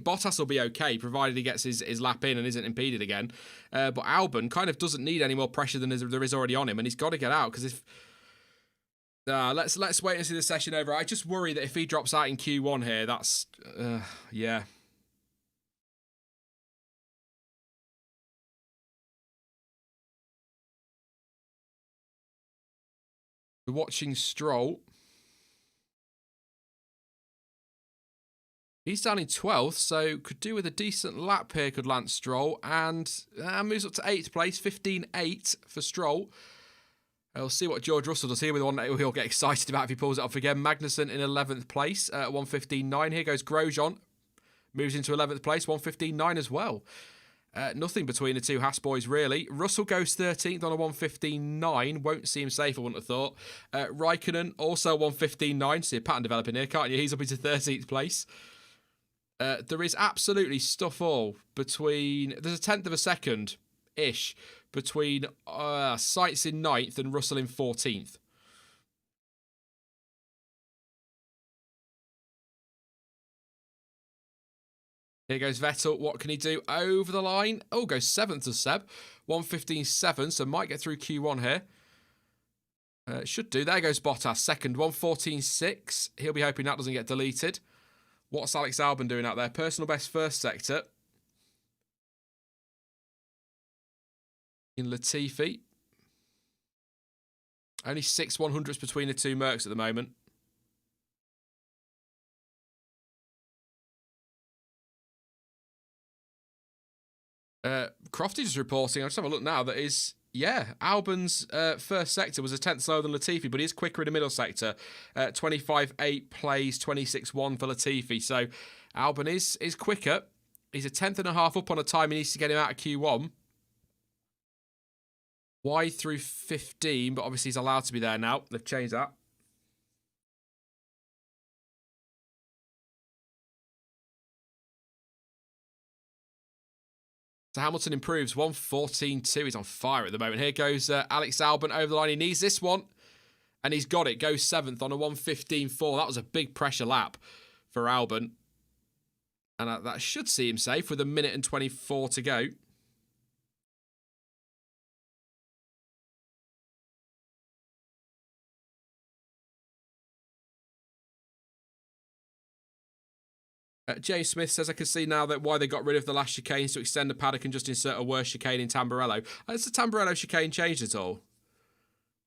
Bottas will be okay, provided he gets his lap in and isn't impeded again. But Albon kind of doesn't need any more pressure than there is already on him, and he's got to get out, because if... let's wait and see the session over. I just worry that if he drops out in Q1 here, that's... yeah. We're watching Stroll. He's down in 12th, so could do with a decent lap here, could Lance Stroll. And moves up to 8th place, 15.8 for Stroll. We'll see what George Russell does here with one that he'll get excited about if he pulls it off again. Magnussen in 11th place at 1:15.9. Here goes Grosjean. Moves into 11th place, 1:15.9 as well. Nothing between the two Haas boys, really. Russell goes 13th on a 1:15.9. Won't seem safe, I wouldn't have thought. Raikkonen, also 1:15.9. See a pattern developing here, can't you? He's up into 13th place. There is absolutely stuff all between... There's a tenth of a second-ish between Sainz in 9th and Russell in 14th. Here goes Vettel. What can he do? Over the line. Oh, goes 7th to Seb. 1:15.7, so might get through Q1 here. Should do. There goes Bottas. Second, 1:14.6. He'll be hoping that doesn't get deleted. What's Alex Albon doing out there? Personal best first sector. In Latifi. Only 6 100ths between the two Mercs at the moment. Crofty just reporting, I'll just have a look now, that is, yeah, Albon's first sector was a tenth slower than Latifi, but he's quicker in the middle sector. 25.8 plays, 26.1 for Latifi. So Albon is quicker. He's a tenth and a half up on a time. He needs to get him out of Q1. Wide through 15, but obviously he's allowed to be there now. They've changed that. So Hamilton improves, 1:14.2. He's on fire at the moment. Here goes Alex Albon over the line. He needs this one, and he's got it. Goes 7th on a 1:15.4. That was a big pressure lap for Albon. And that should see him safe with 1 minute and 24 to go. James Smith says, I can see now that why they got rid of the last chicanes to extend the paddock and just insert a worse chicane in Tamburello. Has the Tamburello chicane changed at all?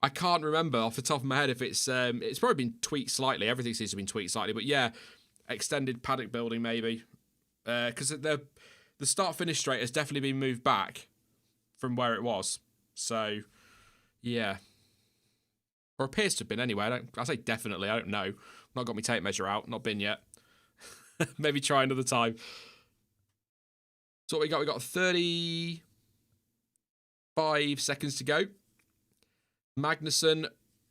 I can't remember off the top of my head if it's probably been tweaked slightly. Everything seems to have been tweaked slightly. But yeah, extended paddock building maybe. Because the start-finish straight has definitely been moved back from where it was. So, yeah. Or appears to have been anyway. I say definitely, I don't know. Not got my tape measure out, not been yet. Maybe try another time. So what we got? We got 35 seconds to go. Magnussen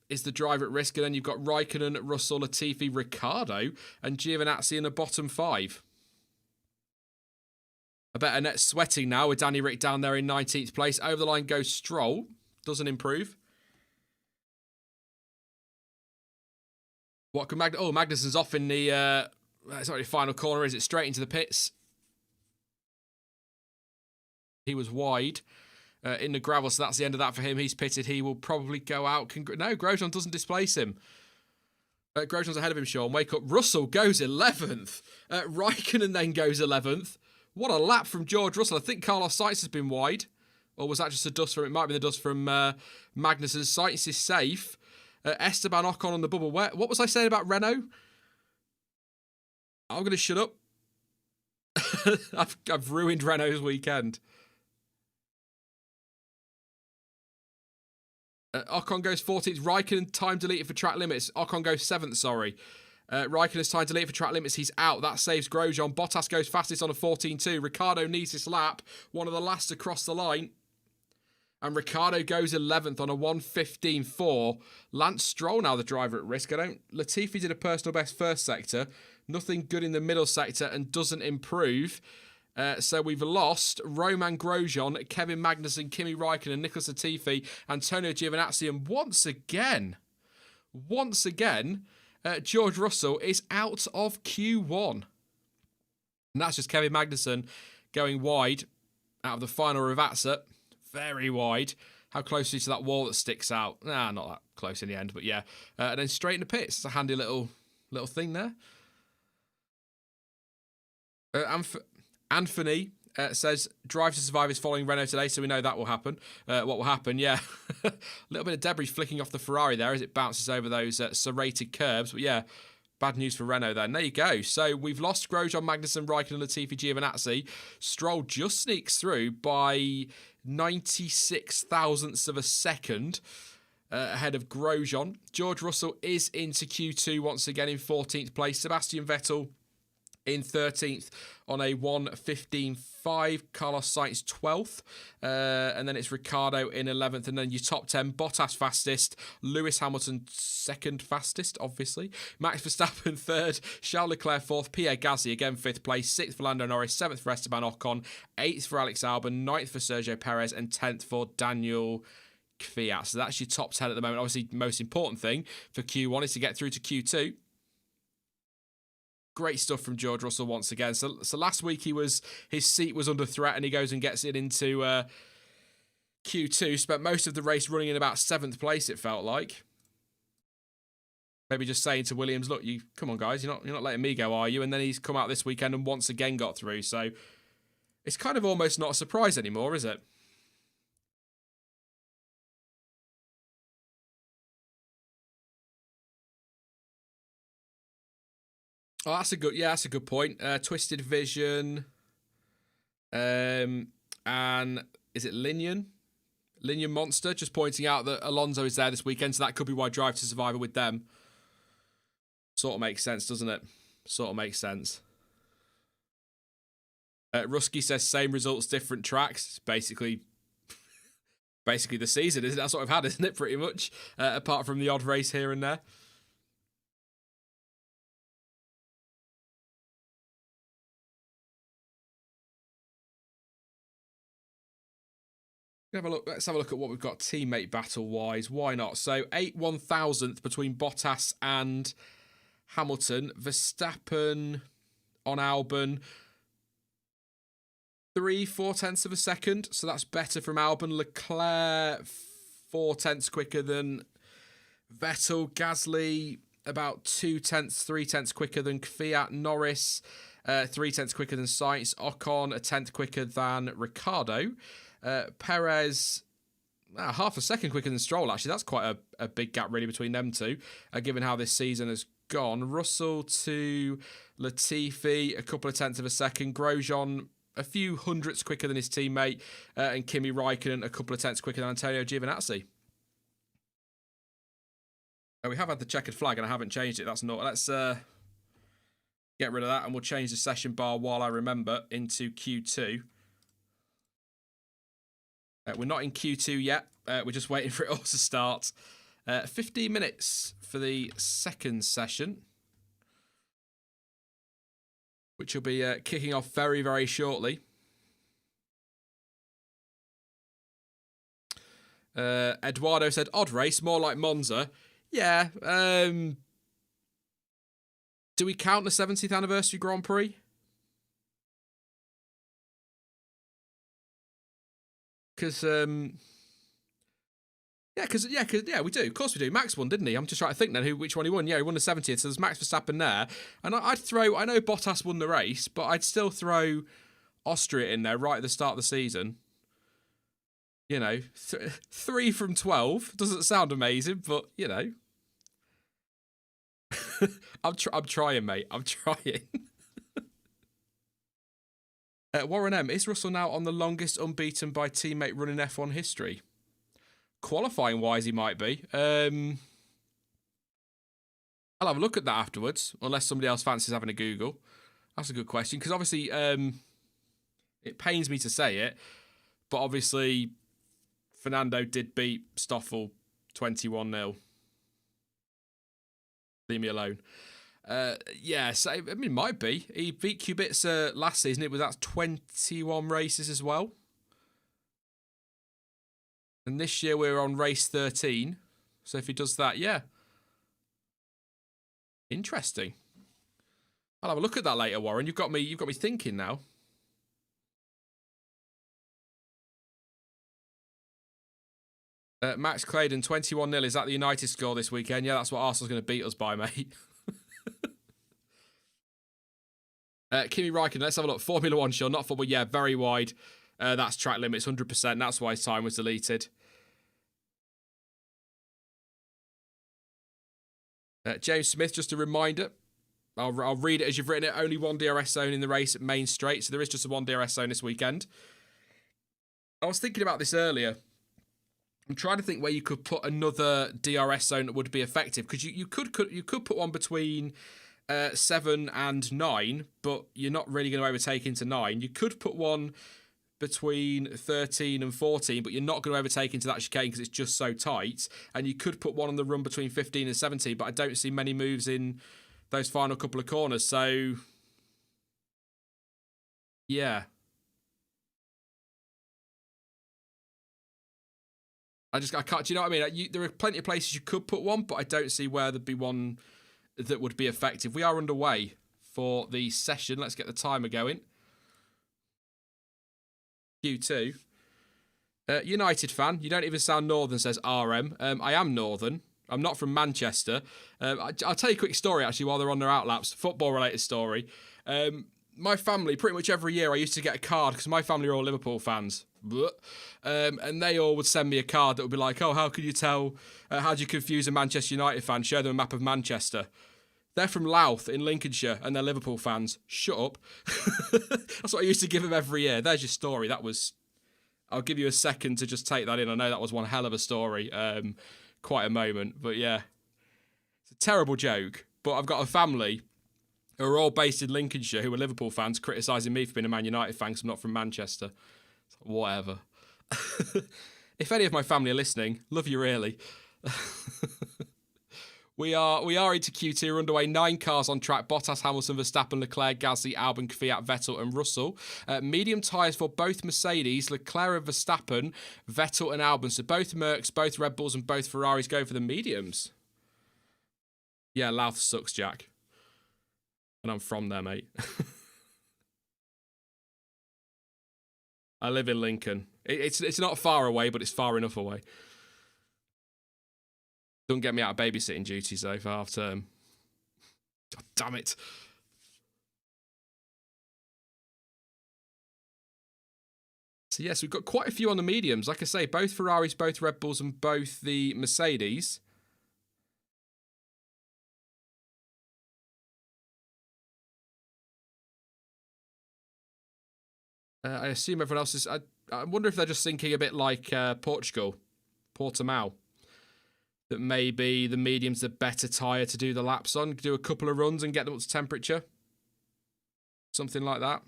is the driver at risk, and then you've got Raikkonen, Russell, Latifi, Ricciardo, and Giovinazzi in the bottom 5. I bet Annette's sweating now with Danny Rick down there in 19th place. Over the line goes Stroll. Doesn't improve. What can Magnussen's off in the it's not really final corner, is it? Straight into the pits. He was wide in the gravel, so that's the end of that for him. He's pitted. He will probably go out. No, Grosjean doesn't displace him. Grosjean's ahead of him, Sean. Wake up. Russell goes 11th. Raikkonen then goes 11th. What a lap from George Russell. I think Carlos Sainz has been wide. Or was that just a dust from... It might have been the dust from Magnussen. Sainz is safe. Esteban Ocon on the bubble. What was I saying about Renault? I'm going to shut up. I've ruined Renault's weekend. Ocon goes 14th. Raikkonen time deleted for track limits. Ocon goes 7th, sorry. Raikkonen's time deleted for track limits. He's out. That saves Grosjean. Bottas goes fastest on a 14.2. Ricciardo needs this lap. One of the last across the line. And Ricciardo goes 11th on a 1:15.4. Lance Stroll now the driver at risk. Latifi did a personal best first sector. Nothing good in the middle sector and doesn't improve. So we've lost Romain Grosjean, Kevin Magnussen, Kimi Raikkonen, Nicholas Latifi, Antonio Giovinazzi, and once again, George Russell is out of Q1. And that's just Kevin Magnussen going wide out of the final Ravazza. Very wide. How close is he to that wall that sticks out? Nah, not that close in the end, but yeah. And then straight in the pits. It's a handy little thing there. Anthony says, Drive to Survive is following Renault today, so we know that will happen. What will happen, yeah. A little bit of debris flicking off the Ferrari there as it bounces over those serrated curbs. But yeah, bad news for Renault then. There you go. So we've lost Grosjean, Magnussen, Raikkonen, Latifi, Giovinazzi. Stroll just sneaks through by 96 thousandths of a second ahead of Grosjean. George Russell is into Q2 once again in 14th place. Sebastian Vettel in 13th on a 1:15.5. Carlos Sainz 12th. And then it's Ricciardo in 11th. And then your top 10, Bottas fastest. Lewis Hamilton second fastest, obviously. Max Verstappen third. Charles Leclerc fourth. Pierre Gasly again 5th place. 6th for Lando Norris. 7th for Esteban Ocon. 8th for Alex Albon. 9th for Sergio Perez. And 10th for Daniel Kvyat. So that's your top 10 at the moment. Obviously, the most important thing for Q1 is to get through to Q2. Great stuff from George Russell once again. So last week his seat was under threat and he goes and gets it into Q2. Spent most of the race running in about 7th place, it felt like. Maybe just saying to Williams, look, come on guys, you're not letting me go, are you? And then he's come out this weekend and once again got through. So it's kind of almost not a surprise anymore, is it? Oh, that's a good point. Twisted Vision, and is it Linian Monster? Just pointing out that Alonso is there this weekend, so that could be why Drive to Survive are with them. Sort of makes sense, doesn't it? Sort of makes sense. Rusky says same results, different tracks. Basically the season, isn't it? That's what I've had, isn't it? Pretty much, apart from the odd race here and there. Let's have a look at what we've got teammate battle-wise. Why not? So 8 1,000th between Bottas and Hamilton. Verstappen on Albon. 3/4 tenths of a second. So that's better from Albon. Leclerc 4 tenths quicker than Vettel. Gasly about 2 tenths, 3 tenths quicker than Kvyat. Norris 3 tenths quicker than Sainz. Ocon a tenth quicker than Ricciardo. Perez, half a second quicker than Stroll, actually. That's quite a big gap, really, between them two, given how this season has gone. Russell to Latifi, a couple of tenths of a second. Grosjean, a few hundredths quicker than his teammate. And Kimi Raikkonen, a couple of tenths quicker than Antonio Giovinazzi. We have had the checkered flag, and I haven't changed it. That's not... Let's get rid of that, and we'll change the session bar while I remember into Q2. We're not in Q2 yet. We're just waiting for it all to start. 15 minutes for the second session, which will be kicking off very, very shortly. Eduardo said, odd race, more like Monza. Yeah. Do we count the 70th anniversary Grand Prix? Because, yeah, we do. Of course we do. Max won, didn't he? I'm just trying to think then which one he won. Yeah, he won the 70th, so there's Max Verstappen there. And I'd throw, I know Bottas won the race, but I'd still throw Austria in there right at the start of the season. You know, 3 from 12. Doesn't sound amazing, but, you know. I'm trying, mate. I'm trying. Warren M. Is Russell now on the longest unbeaten by teammate run in F1 history? Qualifying wise, he might be. I'll have a look at that afterwards, unless somebody else fancies having a Google. That's a good question, because obviously it pains me to say it, but obviously Fernando did beat Stoffel 21-0. Leave me alone. Yeah, so I mean, it might be. He beat Kubica last season. That's 21 races as well. And this year we're on race 13. So if he does that, yeah. Interesting. I'll have a look at that later, Warren. You've got me thinking now. Max Claydon, 21-0. Is that the United score this weekend? Yeah, that's what Arsenal's going to beat us by, mate. Kimi Räikkönen, let's have a look. Formula 1 show, not football. Yeah, very wide. That's track limits, 100%. That's why his time was deleted. James Smith, just a reminder. I'll read it as you've written it. Only one DRS zone in the race at Main Straight. So there is just a one DRS zone this weekend. I was thinking about this earlier. I'm trying to think where you could put another DRS zone that would be effective, because you could put one between 7 and 9, but you're not really going to overtake into 9. You could put one between 13 and 14, but you're not going to overtake into that chicane because it's just so tight. And you could put one on the run between 15 and 17, but I don't see many moves in those final couple of corners. So, yeah. I can't, do you know what I mean? There are plenty of places you could put one, but I don't see where there'd be one that would be effective. We are underway for the session. Let's get the timer going. Q2. United fan. You don't even sound northern, says RM. I am northern. I'm not from Manchester. I'll tell you a quick story, actually, while they're on their outlaps. Football-related story. My family, pretty much every year, I used to get a card, because my family are all Liverpool fans. And they all would send me a card that would be like, oh, how could you tell, how do you confuse a Manchester United fan? Show them a map of Manchester. They're from Louth in Lincolnshire, and they're Liverpool fans. Shut up. That's what I used to give them every year. There's your story. I'll give you a second to just take that in. I know that was one hell of a story. Quite a moment. But yeah, it's a terrible joke. But I've got a family who are all based in Lincolnshire who are Liverpool fans criticising me for being a Man United fan because I'm not from Manchester. Whatever. If any of my family are listening, love you really. We are into Q2. We're underway. 9 cars on track. Bottas, Hamilton, Verstappen, Leclerc, Gasly, Albon, Kvyat, Vettel and Russell. Medium tyres for both Mercedes, Leclerc and Verstappen, Vettel and Albon. So both Mercs, both Red Bulls and both Ferraris go for the mediums. Yeah, Louth sucks, Jack. And I'm from there, mate. I live in Lincoln. It's not far away, but it's far enough away. Don't get me out of babysitting duties, though, for half term. God damn it. So, yes, we've got quite a few on the mediums. Like I say, both Ferraris, both Red Bulls, and both the Mercedes. I assume everyone else is... I wonder if they're just thinking a bit like Portugal, Portimao. That maybe the medium's the better tyre to do the laps on. Do a couple of runs and get them up to temperature. Something like that.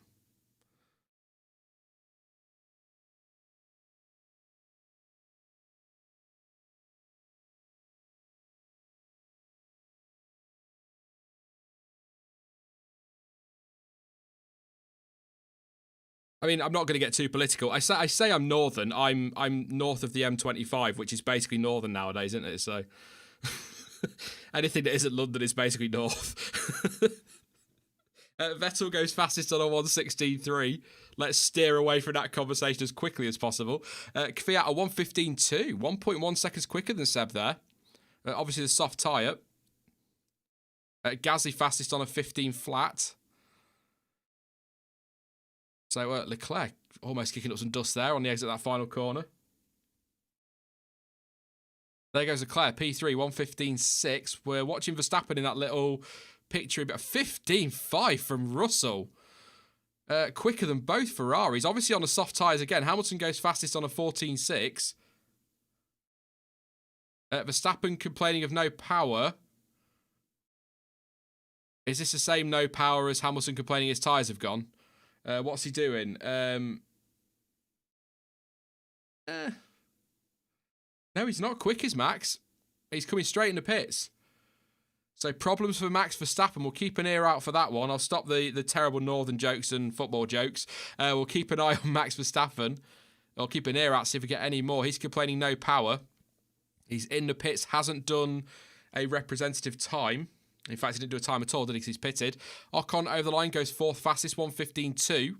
I mean, I'm not going to get too political. I say I'm northern. I'm north of the M25, which is basically northern nowadays, isn't it? So anything that isn't London is basically north. Vettel goes fastest on a 1:16.3. Let's steer away from that conversation as quickly as possible. Kvyat a 1:15.2, 1.1 seconds quicker than Seb there. Obviously the soft tyre. Gasly fastest on a 15 flat. So Leclerc almost kicking up some dust there on the exit of that final corner. There goes Leclerc, P3, 1:15.6. We're watching Verstappen in that little picture, but 15.5 from Russell. Quicker than both Ferraris. Obviously on the soft tyres again. Hamilton goes fastest on a 14.6. Verstappen complaining of no power. Is this the same no power as Hamilton complaining his tyres have gone? What's he doing? No, he's not quick as Max. He's coming straight in the pits. So problems for Max Verstappen. We'll keep an ear out for that one. I'll stop the terrible northern jokes and football jokes. We'll keep an eye on Max Verstappen. I'll keep an ear out, see if we get any more. He's complaining no power. He's in the pits, hasn't done a representative time. In fact, he didn't do a time at all, did he? Because he's pitted. Ocon over the line, goes fourth fastest, 1:15.2.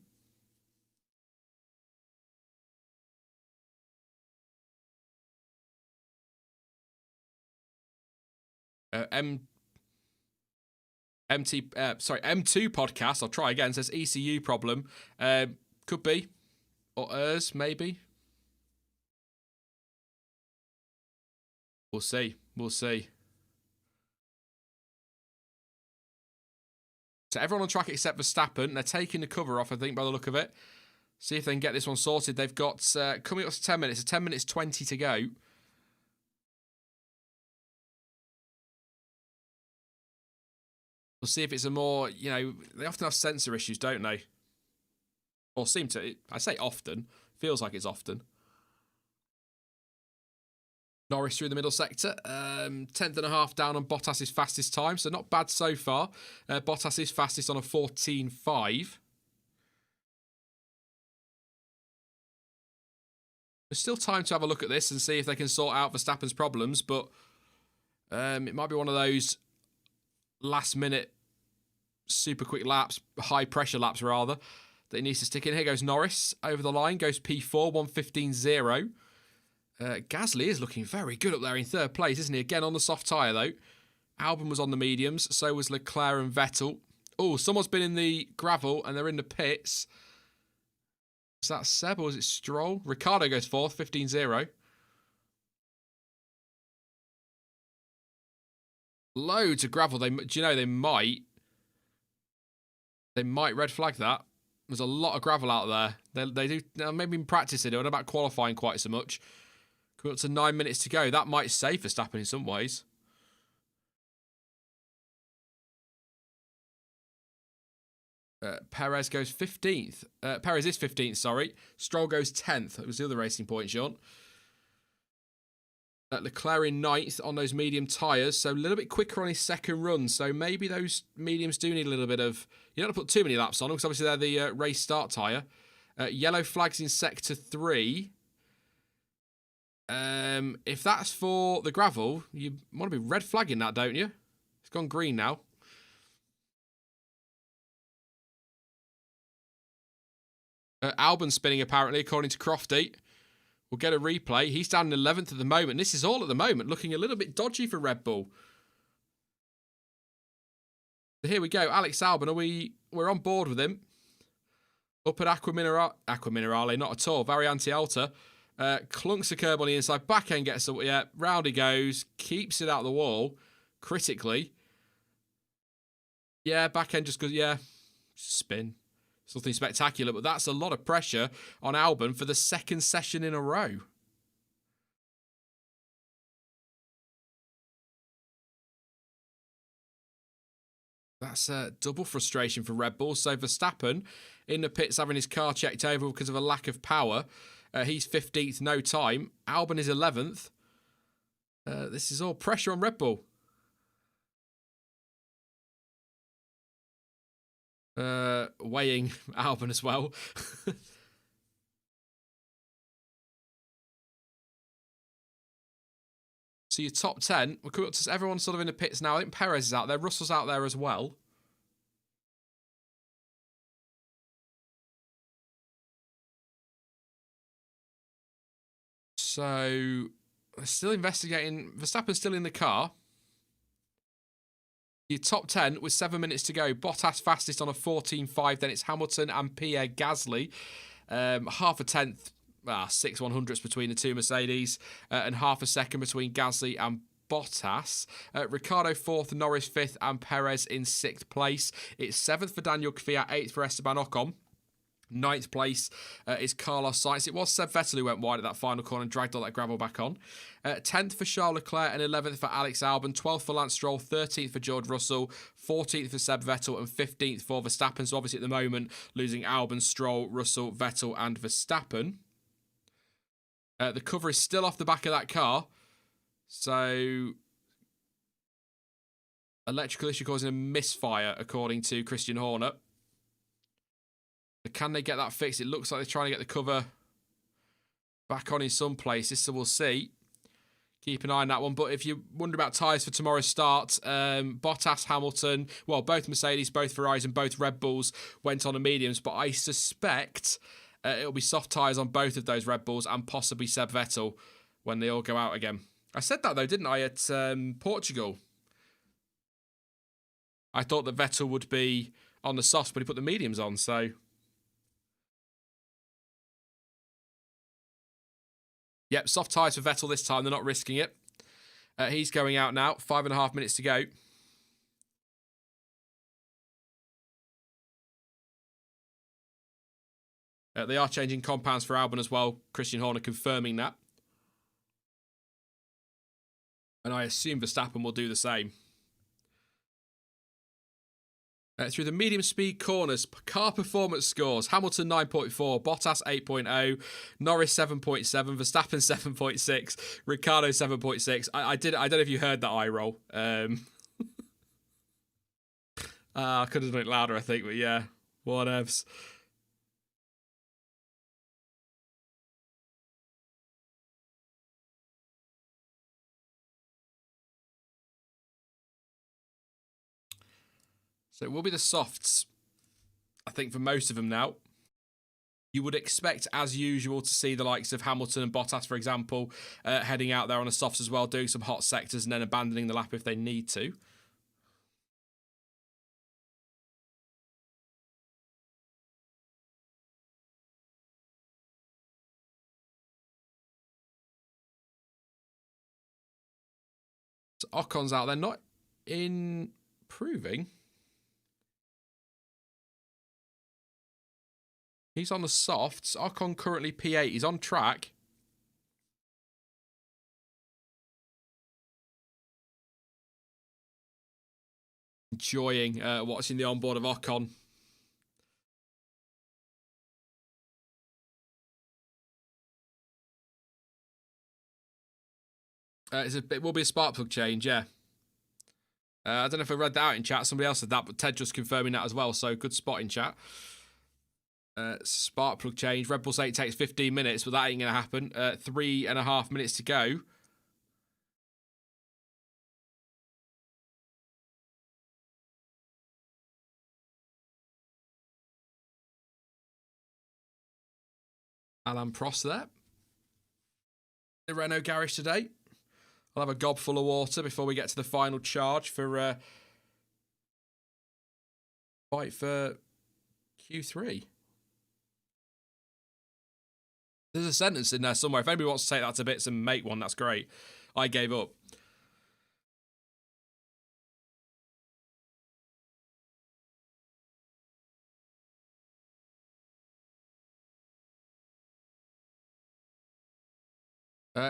M2 podcast, I'll try again, says ECU problem. Could be. Or ERS, maybe. We'll see. We'll see. So everyone on track except Verstappen. They're taking the cover off, I think, by the look of it. See if they can get this one sorted. They've got, coming up to 10 minutes, 10 minutes 20 to go. We'll see if it's a more, they often have sensor issues, don't they? Or seem to. I say often. Feels like it's often. Norris through the middle sector. 10th and a half down on Bottas's fastest time. So not bad so far. Bottas is fastest on a 14.5. There's still time to have a look at this and see if they can sort out Verstappen's problems. But it might be one of those last minute super quick laps. High pressure laps rather. That he needs to stick in. Here goes Norris. Over the line. Goes P4. 1:15.0. Gasly is looking very good up there in third place, isn't he? Again on the soft tyre, though. Albon was on the mediums. So was Leclerc and Vettel. Oh, someone's been in the gravel and they're in the pits. Is that Seb or is it Stroll? Ricciardo goes fourth, 15.0. Loads of gravel. Do you know they might red flag that. There's a lot of gravel out there. They do. Maybe in practice they do. I don't know about qualifying quite so much. Coming up to 9 minutes to go. That might save Verstappen in some ways. Perez goes 15th. Perez is 15th, sorry. Stroll goes 10th. It was the other racing point, Sean. Leclerc in 9th on those medium tyres. So a little bit quicker on his second run. So maybe those mediums do need a little bit of... You don't have to put too many laps on them because obviously they're the race start tyre. Yellow flags in sector 3. If that's for the gravel, you want to be red flagging that, don't you? It's gone green now. Albon spinning apparently, according to Crofty. We'll get a replay. He's down in 11th at the moment. This is all at the moment looking a little bit dodgy for Red Bull. So here we go. Alex Albon, we're on board with him. Up at Aqua Minerale, not at all. Variante Alta. Clunks the curb on the inside. Back end gets up. Yeah, round he goes. Keeps it out of the wall. Critically. Yeah, back end just goes, yeah. Spin. It's nothing spectacular, but that's a lot of pressure on Albon for the second session in a row. That's double frustration for Red Bull. So Verstappen in the pits having his car checked over because of a lack of power. He's 15th, no time. Albon is 11th. This is all pressure on Red Bull. Weighing Albon as well. So your top 10, we're coming up to everyone's sort of in the pits now. I think Perez is out there. Russell's out there as well. So, they're still investigating. Verstappen's still in the car. Your top 10 with 7 minutes to go. Bottas fastest on a 14.5. Then it's Hamilton and Pierre Gasly. Half a tenth, 6/100ths between the two Mercedes. And half a second between Gasly and Bottas. Ricciardo 4th, Norris 5th, and Perez in 6th place. It's 7th for Daniel Kvyat, 8th for Esteban Ocon. 9th place is Carlos Sainz. It was Seb Vettel who went wide at that final corner and dragged all that gravel back on. 10th for Charles Leclerc and 11th for Alex Albon. 12th for Lance Stroll. 13th for George Russell. 14th for Seb Vettel. And 15th for Verstappen. So obviously at the moment, losing Albon, Stroll, Russell, Vettel and Verstappen. The cover is still off the back of that car. So, electrical issue causing a misfire, according to Christian Horner. Can they get that fixed? It looks like they're trying to get the cover back on in some places, so we'll see. Keep an eye on that one. But if you wonder about tyres for tomorrow's start, Bottas, Hamilton, well, both Mercedes, both Ferraris and both Red Bulls went on the mediums, but I suspect it'll be soft tyres on both of those Red Bulls and possibly Seb Vettel when they all go out again. I said that, though, didn't I, at Portugal? I thought that Vettel would be on the softs, but he put the mediums on, so... Yep, soft tyres for Vettel this time. They're not risking it. He's going out now. 5.5 minutes to go. They are changing compounds for Albon as well. Christian Horner confirming that. And I assume Verstappen will do the same. Through the medium speed corners, car performance scores. Hamilton 9.4, Bottas 8.0, Norris 7.7, Verstappen 7.6, Ricciardo 7.6. I don't know if you heard that eye roll. I could have done it louder, I think, but yeah, whatevs. So it will be the softs, I think, for most of them now. You would expect, as usual, to see the likes of Hamilton and Bottas, for example, heading out there on the softs as well, doing some hot sectors and then abandoning the lap if they need to. So Ocon's out there, not improving. He's on the softs. Ocon currently P8. He's on track. Enjoying watching the onboard of Ocon. It will be a spark plug change, yeah. I don't know if I read that out in chat. Somebody else said that, but Ted just confirming that as well. So good spot in chat. Spark plug change. Red Bull say it takes 15 minutes, but that ain't going to happen. 3.5 minutes to go. Alain Prost there. The Renault garage today. I'll have a gob full of water before we get to the final charge for fight for Q3. There's a sentence in there somewhere. If anybody wants to take that to bits and make one, that's great. I gave up.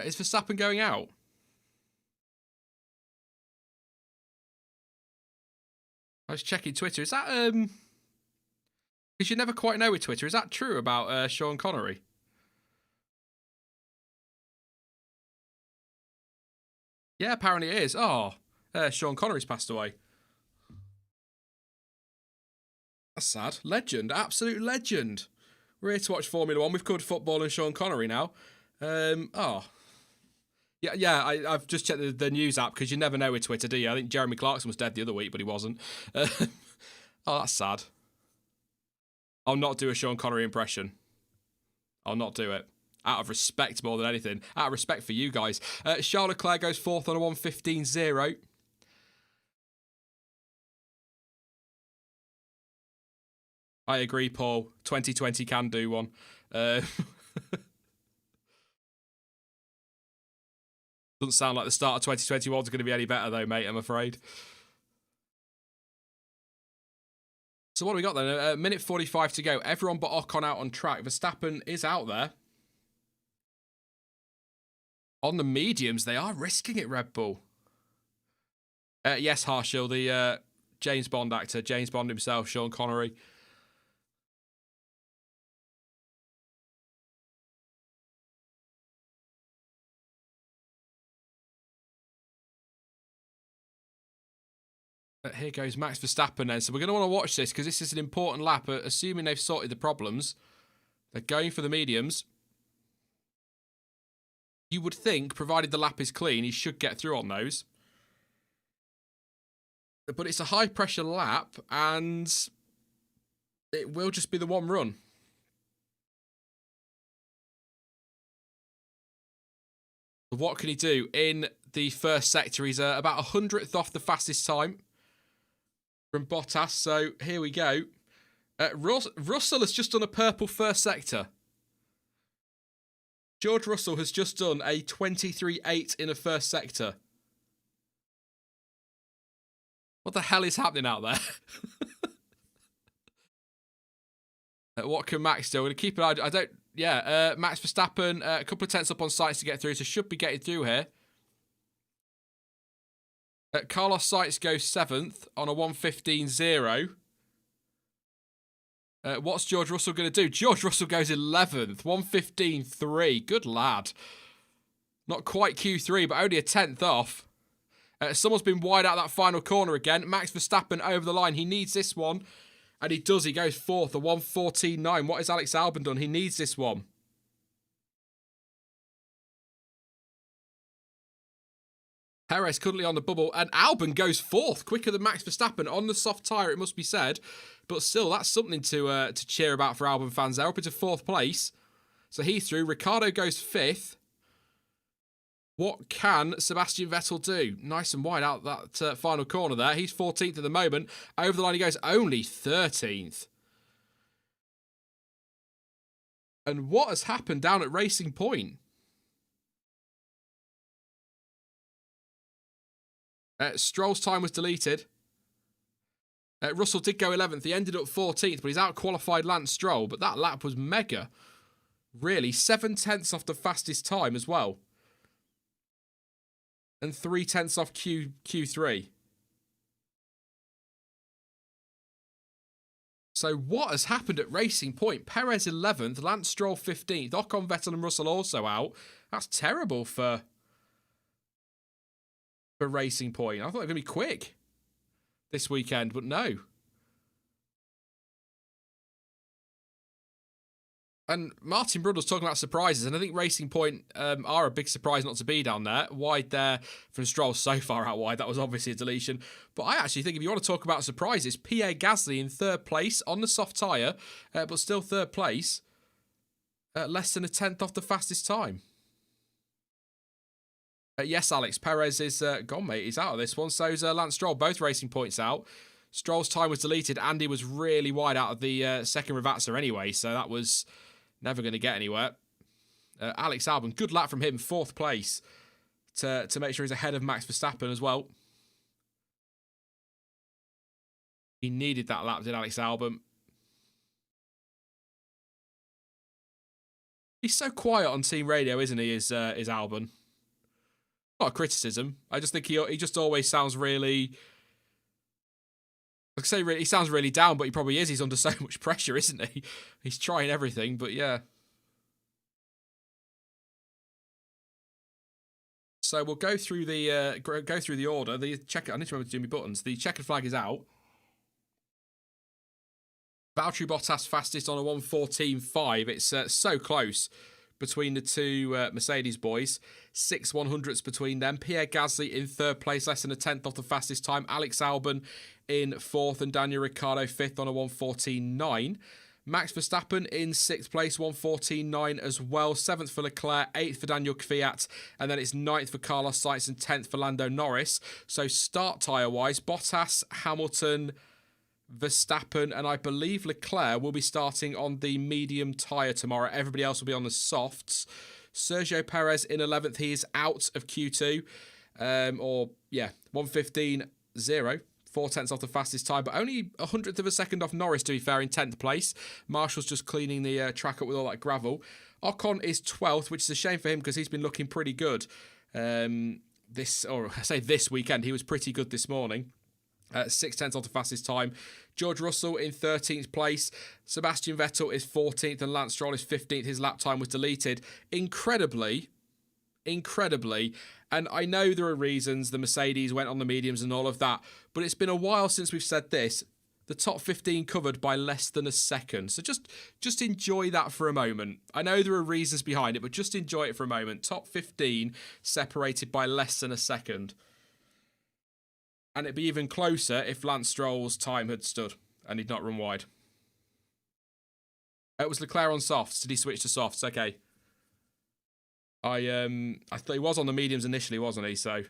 Is Verstappen going out? I was checking Twitter. Is that because you never quite know with Twitter. Is that true about Sean Connery? Yeah, apparently it is. Oh, Sean Connery's passed away. That's sad. Legend. Absolute legend. We're here to watch Formula 1. We've covered football and Sean Connery now. Yeah. I've just checked the news app because you never know with Twitter, do you? I think Jeremy Clarkson was dead the other week, but he wasn't. Oh, that's sad. I'll not do a Sean Connery impression. I'll not do it. Out of respect more than anything. Out of respect for you guys. Charles Leclerc goes fourth on a 1:15.0. I agree, Paul. 2020 can do one. Doesn't sound like the start of 2021 is going to be any better, though, mate, I'm afraid. So what do we got then? A minute 45 to go. Everyone but Ocon out on track. Verstappen is out there. On the mediums, they are risking it, Red Bull. Yes, Harshil, the James Bond actor, James Bond himself, Sean Connery. Here goes Max Verstappen then. So we're going to want to watch this because this is an important lap. Assuming they've sorted the problems, they're going for the mediums. You would think, provided the lap is clean, he should get through on those. But it's a high-pressure lap, and it will just be the one run. What can he do? In the first sector, he's about 100th off the fastest time from Bottas. So here we go. Russell has just done a purple first sector. George Russell has just done a 23.8 in a first sector. What the hell is happening out there? What can Max do? I'm going to keep an eye. I don't... Yeah, Max Verstappen, a couple of tenths up on Sainz to get through, so should be getting through here. Carlos Sainz goes 7th on a 1:15.0. What's George Russell going to do? George Russell goes 11th, 1:15.3. Good lad. Not quite Q3, but only a tenth off. Someone's been wide out that final corner again. Max Verstappen over the line. He needs this one. And he does. He goes 4th, a 1:14.9. What has Alex Albon done? He needs this one. Perez currently on the bubble, and Albon goes 4th, quicker than Max Verstappen on the soft tyre, it must be said. But still, that's something to cheer about for Albon fans. They're up into 4th place. So he's through. Ricciardo goes 5th. What can Sebastian Vettel do? Nice and wide out that final corner there. He's 14th at the moment. Over the line he goes, only 13th. And what has happened down at Racing Point? Stroll's time was deleted. Russell did go 11th. He ended up 14th, but he's out-qualified Lance Stroll. But that lap was mega. Really, 7 tenths off the fastest time as well. And 3 tenths off Q3. So what has happened at Racing Point? Perez 11th, Lance Stroll 15th, Ocon, Vettel and Russell also out. That's terrible for Racing Point. I thought they were going to be quick this weekend, but no. And Martin Brundle's talking about surprises, and I think Racing Point are a big surprise not to be down there. Wide there from Stroll, so far out wide. That was obviously a deletion. But I actually think if you want to talk about surprises, Pierre Gasly in 3rd place on the soft tyre, but still 3rd place, less than a tenth off the fastest time. Yes, Alex, Perez is gone, mate. He's out of this one. So's Lance Stroll. Both Racing Points out. Stroll's time was deleted. Andy was really wide out of the second Ravazza anyway, so that was never going to get anywhere. Alex Albon, good lap from him, 4th place to make sure he's ahead of Max Verstappen as well. He needed that lap, did Alex Albon. He's so quiet on team radio, isn't he, is Albon? Not a criticism. I just think he just always sounds really... I say he sounds really down, but he probably is. He's under so much pressure, isn't he? He's trying everything, but yeah. So we'll go through the order. The checker. I need to remember to do my buttons. The checkered flag is out. Valtteri Bottas fastest on a 1:14.5. It's so close. between the two Mercedes boys. 6 100ths between them. Pierre Gasly in third place, less than a tenth off the fastest time. Alex Albon in fourth and Daniel Ricciardo fifth on a 1:14.9. Max Verstappen in sixth place, 1:14.9 as well. Seventh for Leclerc, eighth for Daniel Kvyat, and then it's ninth for Carlos Sainz and 10th for Lando Norris. So start tyre-wise, Bottas, Hamilton, Verstappen, and I believe Leclerc will be starting on the medium tyre tomorrow. Everybody else will be on the softs. Sergio Perez in 11th. He is out of Q2. 1:15.0. 4 tenths off the fastest time, but only 100th of a second off Norris, to be fair, in 10th place. Marshall's just cleaning the track up with all that gravel. Ocon is 12th, which is a shame for him because he's been looking pretty good this weekend. He was pretty good this morning. 6 tenths off the fastest time. George Russell in 13th place. Sebastian Vettel is 14th and Lance Stroll is 15th. His lap time was deleted. Incredibly, and I know there are reasons the Mercedes went on the mediums and all of that, but it's been a while since we've said this. The top 15 covered by less than a second. So just enjoy that for a moment. I know there are reasons behind it, but just enjoy it for a moment. Top 15 separated by less than a second. And it'd be even closer if Lance Stroll's time had stood and he'd not run wide. It was Leclerc on softs. Did he switch to softs? Okay. I thought he was on the mediums initially, wasn't he? So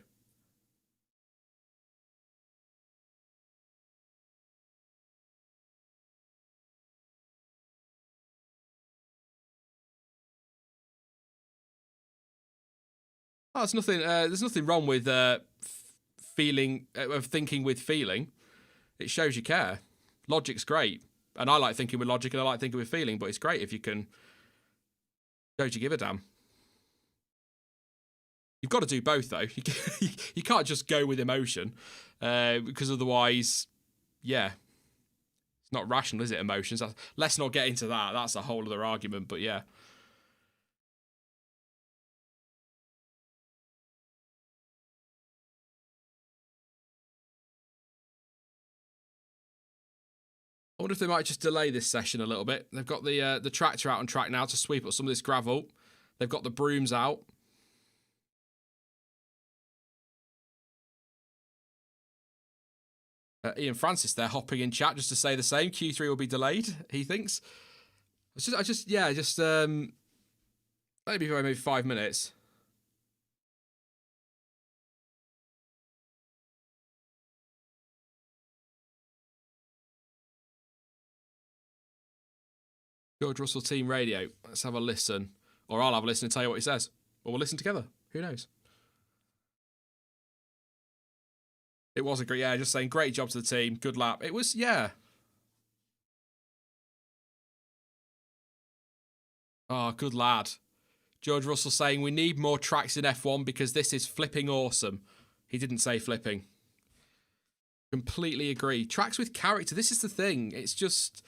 there's nothing wrong with thinking with feeling. It shows you care. Logic's great, and I like thinking with logic, and I like thinking with feeling. But it's great if you can. Shows you give a damn. You've got to do both, though. You can't just go with emotion, because otherwise, it's not rational, is it? Emotions. Let's not get into that. That's a whole other argument. But yeah. I wonder if they might just delay this session a little bit. They've got the tractor out on track now to sweep up some of this gravel. They've got the brooms out. Ian Francis there hopping in chat just to say the same. Q3 will be delayed, he thinks. Maybe 5 minutes. George Russell Team Radio. Let's have a listen. Or I'll have a listen and tell you what he says. Or we'll listen together. Who knows? It was a great, just saying, great job to the team. Good lap. It was, Oh, good lad. George Russell saying, we need more tracks in F1 because this is flipping awesome. He didn't say flipping. Completely agree. Tracks with character. This is the thing. It's just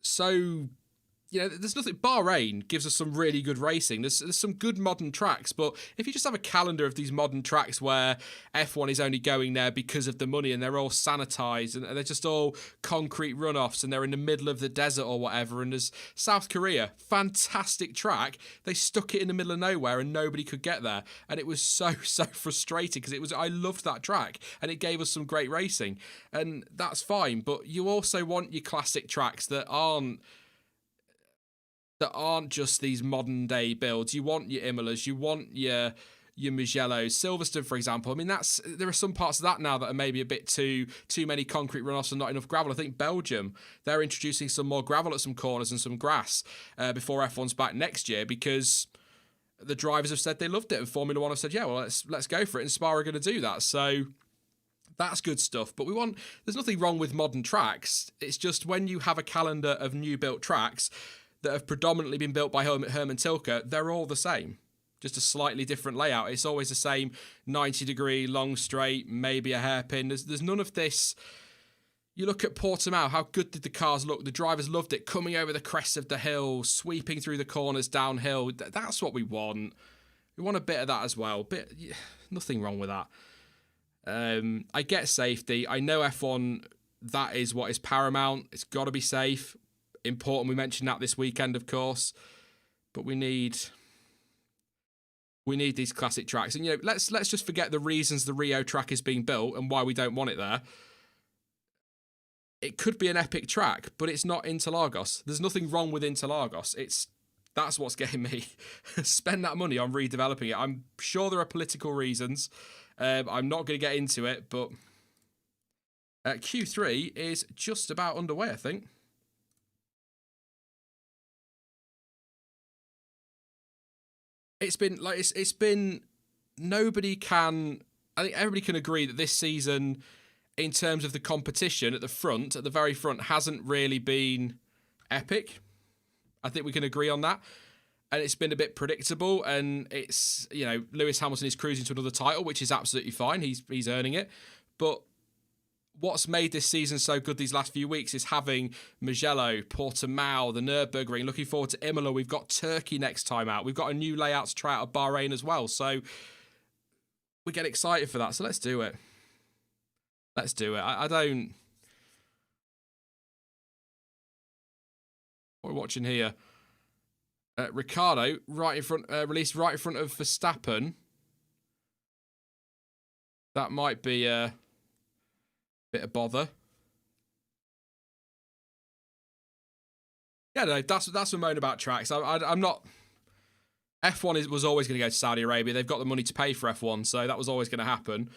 so... there's nothing. Bahrain gives us some really good racing. There's some good modern tracks, but if you just have a calendar of these modern tracks where F1 is only going there because of the money and they're all sanitized and they're just all concrete runoffs and they're in the middle of the desert or whatever, and there's South Korea, fantastic track. They stuck it in the middle of nowhere and nobody could get there, and it was so frustrating because I loved that track and it gave us some great racing, and that's fine. But you also want your classic tracks that aren't just these modern day builds. You want your Imolas, you want your Mugellos, Silverstone, for example. I mean, there are some parts of that now that are maybe a bit too many concrete runoffs and not enough gravel. I think Belgium, they're introducing some more gravel at some corners and some grass before F1's back next year because the drivers have said they loved it, and Formula One have said, yeah, well, let's go for it, and Spa are going to do that. So that's good stuff. But there's nothing wrong with modern tracks. It's just when you have a calendar of new built tracks that have predominantly been built by Herman Tilke, they're all the same. Just a slightly different layout. It's always the same 90-degree, long straight, maybe a hairpin. There's none of this. You look at Portimao, how good did the cars look? The drivers loved it, coming over the crest of the hill, sweeping through the corners downhill. That's what we want. We want a bit of that as well. Nothing wrong with that. I get safety. I know F1, that is what is paramount. It's got to be safe. Important, we mentioned that this weekend, of course. But we need these classic tracks. And, let's just forget the reasons the Rio track is being built and why we don't want it there. It could be an epic track, but it's not Interlagos. There's nothing wrong with Interlagos. That's what's getting me. Spend that money on redeveloping it. I'm sure there are political reasons. I'm not going to get into it, but Q3 is just about underway, I think. It's been nobody can. I think everybody can agree that this season, in terms of the competition at the very front, hasn't really been epic. I think we can agree on that. And it's been a bit predictable, and it's, Lewis Hamilton is cruising to another title, which is absolutely fine. He's earning it. But what's made this season so good these last few weeks is having Mugello, Portimao, the Nürburgring. Looking forward to Imola. We've got Turkey next time out. We've got a new layout to try out of Bahrain as well. So we get excited for that. So let's do it. Let's do it. I don't... What are we watching here? Ricciardo released right in front of Verstappen. That might be a bit of bother. Yeah, no, that's a moan about tracks. I'm not. F1 was always going to go to Saudi Arabia. They've got the money to pay for F1, so that was always going to happen.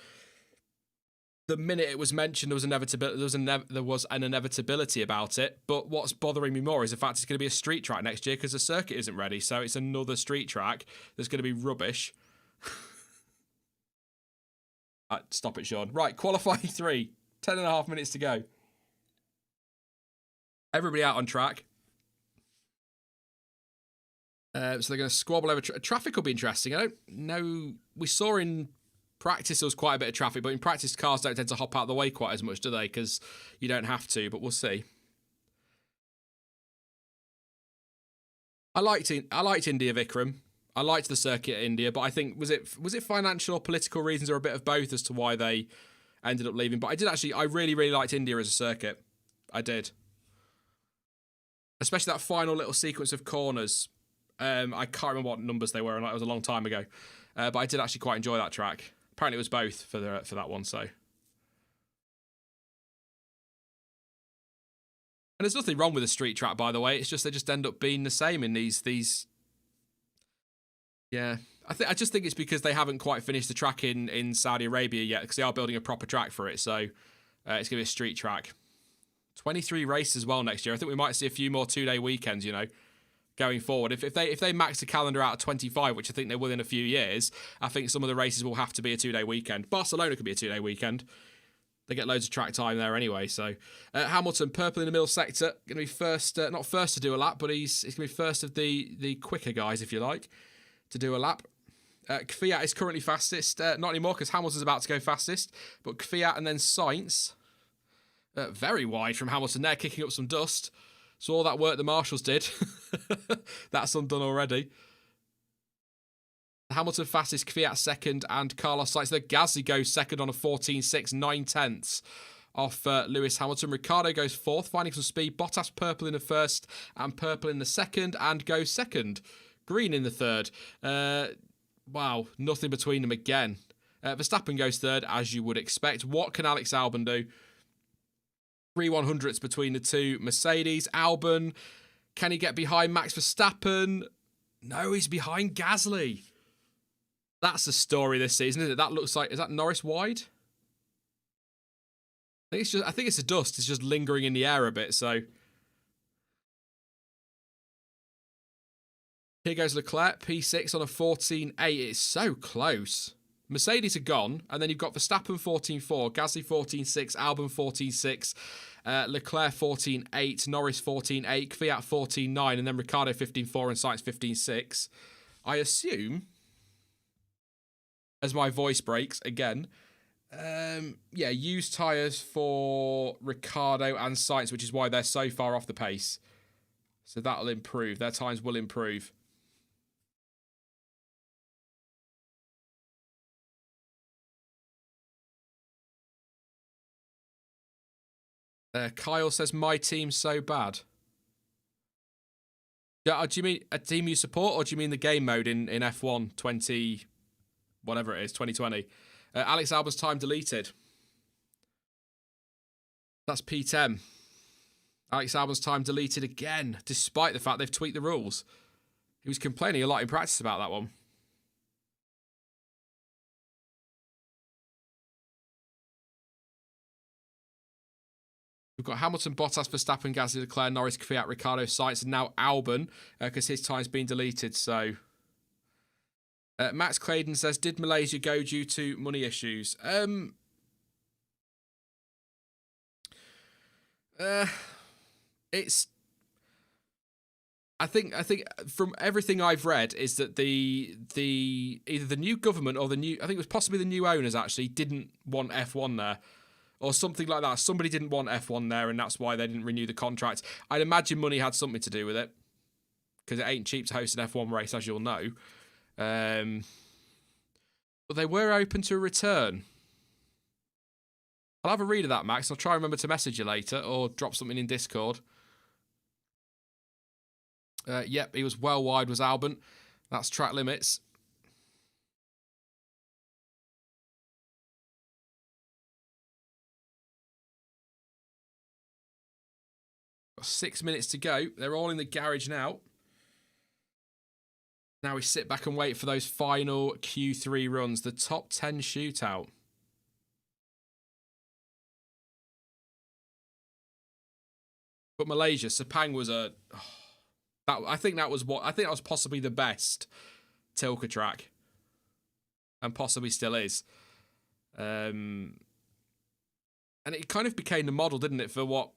The minute it was mentioned, there was an inevitability about it. But what's bothering me more is the fact it's going to be a street track next year because the circuit isn't ready. So it's another street track that's going to be rubbish. Stop it, Sean. Right, qualifying 3. 10.5 minutes to go. Everybody out on track. So they're going to squabble over traffic. Will be interesting. I don't know. We saw in practice there was quite a bit of traffic, but in practice cars don't tend to hop out of the way quite as much, do they? Because you don't have to, but we'll see. I liked India, Vikram. I liked the circuit at India, but I think was it financial or political reasons or a bit of both as to why they ended up leaving. But I really, really liked India as a circuit. I did. Especially that final little sequence of corners. I can't remember what numbers they were, and that was a long time ago. But I did actually quite enjoy that track. Apparently it was both for that one, so. And there's nothing wrong with a street track, by the way. It's just they just end up being the same in these. Yeah. I just think it's because they haven't quite finished the track in Saudi Arabia yet, because they are building a proper track for it. So it's going to be a street track. 23 races as well next year. I think we might see a few more 2-day weekends, going forward. If they max the calendar out at 25, which I think they will in a few years, I think some of the races will have to be a 2-day weekend. Barcelona could be a 2-day weekend. They get loads of track time there anyway. So Hamilton, purple in the middle sector, going to be first, not first to do a lap, but he's going to be first of the quicker guys, if you like, to do a lap. Kvyat is currently fastest. Not anymore because Hamilton's about to go fastest, but Kvyat and then Sainz. Very wide from Hamilton there, kicking up some dust. So all that work the marshals did, that's undone already. Hamilton fastest, Kvyat second, and Carlos Sainz. The Gasly goes second on a 14.6, 9/10 off Lewis Hamilton. Ricciardo goes fourth, finding some speed. Bottas purple in the first and purple in the second, and goes second. Green in the third. Wow, nothing between them again. Verstappen goes third, as you would expect. What can Alex Albon do? 3/100ths between the two Mercedes. Albon, can he get behind Max Verstappen? No, he's behind Gasly. That's the story this season, isn't it? That looks like, is that Norris wide? I think it's the dust. It's just lingering in the air a bit, so. Here goes Leclerc, P6 on a 14.8. It's so close. Mercedes are gone, and then you've got Verstappen 14.4, Gasly 14.6, Albon 14.6, Leclerc 14.8, Norris 14.8, Kvyat 14.9, and then Ricciardo 15.4 and Sainz 15.6. I assume, as my voice breaks again, used tyres for Ricciardo and Sainz, which is why they're so far off the pace. So that'll improve. Their times will improve. Kyle says, my team's so bad. Yeah, do you mean a team you support, or do you mean the game mode in F1 20, whatever it is, 2020? Alex Albon's time deleted. That's P10. Alex Albon's time deleted again, despite the fact they've tweaked the rules. He was complaining a lot in practice about that one. We've got Hamilton, Bottas, Verstappen, Gasly, Leclerc, Norris, Kvyat, Ricciardo, Sainz, and now Albon, because his time's been deleted. So, Max Claydon says, "Did Malaysia go due to money issues?" It's. I think from everything I've read is that the either the new government or the new, I think it was possibly the new owners actually didn't want F1 there. Or something like that. Somebody didn't want F1 there, and that's why they didn't renew the contract. I'd imagine money had something to do with it, because it ain't cheap to host an F1 race, as you'll know. But they were open to a return. I'll have a read of that, Max. I'll try and remember to message you later, or drop something in Discord. Yep, he was well wide, was Albon. That's track limits. Got 6 minutes to go. They're all in the garage now. Now we sit back and wait for those final Q3 runs, the top 10 shootout. But Malaysia, Sepang was I think that was possibly the best Tilke track, and possibly still is. And it kind of became the model, didn't it, for what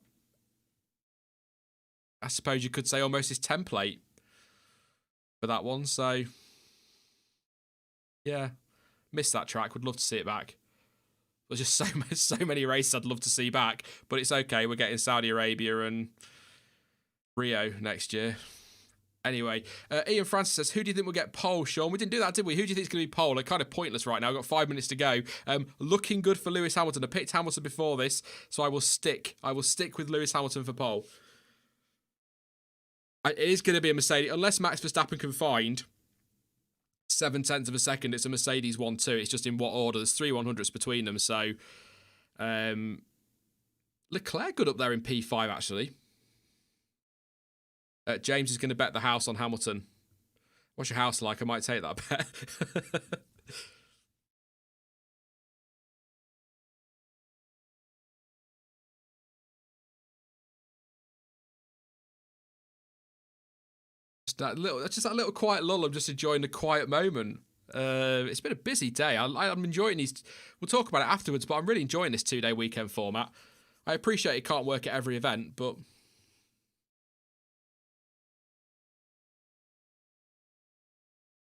I suppose you could say almost his template for that one. So, yeah, missed that track. Would love to see it back. There's just so many races I'd love to see back, but it's okay. We're getting Saudi Arabia and Rio next year. Anyway, Ian Francis says, who do you think will get pole, Sean? We didn't do that, did we? Who do you think is going to be pole? They're kind of pointless right now. I've got 5 minutes to go. Looking good for Lewis Hamilton. I picked Hamilton before this, so I will stick with Lewis Hamilton for pole. It is going to be a Mercedes, unless Max Verstappen can find 0.7 of a second. It's a Mercedes 1-2. It's just in what order. There's 3 100s between them. So Leclerc good up there in P5 actually. James is going to bet the house on Hamilton. What's your house like? I might take that bet. Just that little quiet lull. I'm just enjoying the quiet moment. It's been a busy day. I'm enjoying these. We'll talk about it afterwards, but I'm really enjoying this 2-day weekend format. I appreciate it can't work at every event, but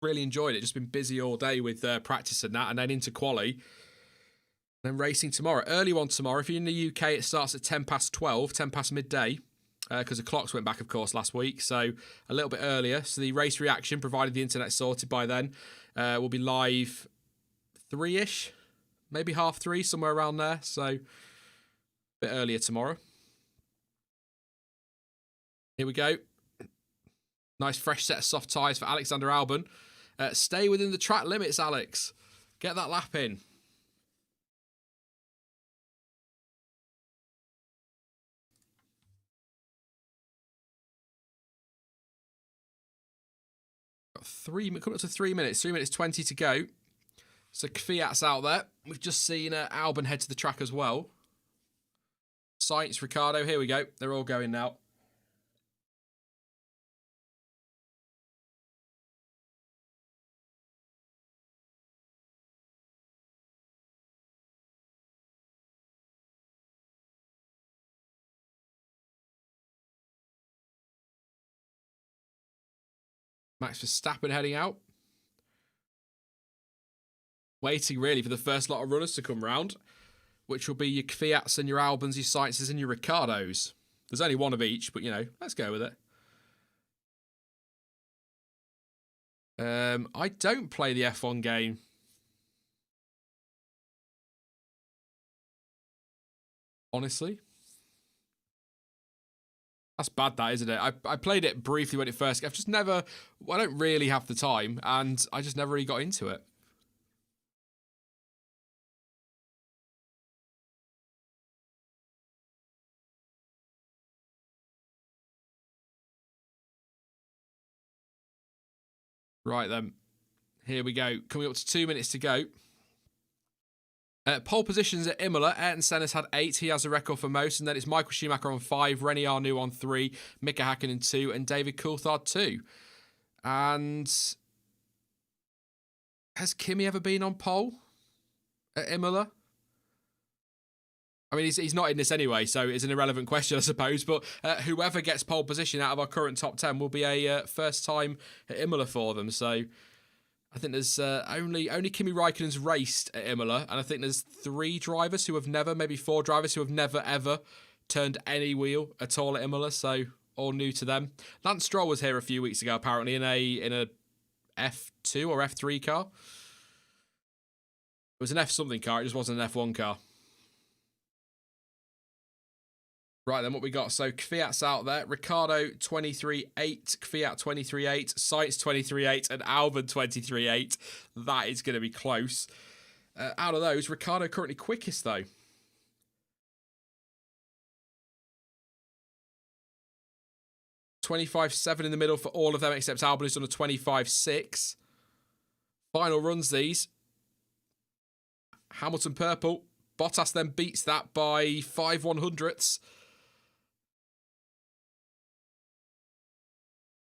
really enjoyed it. Just been busy all day with practice and that, and then into quali. Then racing tomorrow. Early one tomorrow. If you're in the UK, it starts at 12:10, 10 past midday. Because the clocks went back, of course, last week, so a little bit earlier. So the race reaction, provided the internet's sorted by then, will be live 3-ish, maybe 3:30, somewhere around there. So a bit earlier tomorrow. Here we go. Nice fresh set of soft tyres for Alexander Albon. Stay within the track limits, Alex. Get that lap in. Coming up to 3 minutes. 3 minutes 20 to go. So Kvyat's out there. We've just seen Albon head to the track as well. Sainz, Ricciardo. Here we go. They're all going now. Max Verstappen heading out. Waiting really for the first lot of runners to come round, which will be your Kvyats and your Albons, your Sainzes and your Ricciardos. There's only one of each, but, you know, let's go with it. I don't play the F1 game. Honestly. That's bad, that, isn't it? I played it briefly when it first came. I've just never... Well, I don't really have the time, and I just never really got into it. Right, then. Here we go. Coming up to 2 minutes to go. Pole positions at Imola. Ayrton Senna's had 8. He has a record for most. And then it's Michael Schumacher on 5, Rennie Arnoux on 3, Mika Hakkinen 2, and David Coulthard 2. And has Kimi ever been on pole at Imola? I mean, he's not in this anyway, so it's an irrelevant question, I suppose. But whoever gets pole position out of our current top 10 will be a first time at Imola for them. So I think there's only Kimi Räikkönen's raced at Imola, and I think there's 3 drivers who have never, maybe 4 drivers who have never ever turned any wheel at all at Imola. So all new to them. Lance Stroll was here a few weeks ago, apparently in a F2 or F3 car. It was an F something car. It just wasn't an F1 car. Right, then what we got? So Kvyat's out there. Ricciardo 23.8, Kvyat 23.8, Sainz 23.8, and Albon 23.8. That is going to be close. Out of those, Ricciardo currently quickest though. $25.7 in the middle for all of them except Albon, who's on a $25.6. Final runs these. Hamilton purple. Bottas then beats that by 5 100ths.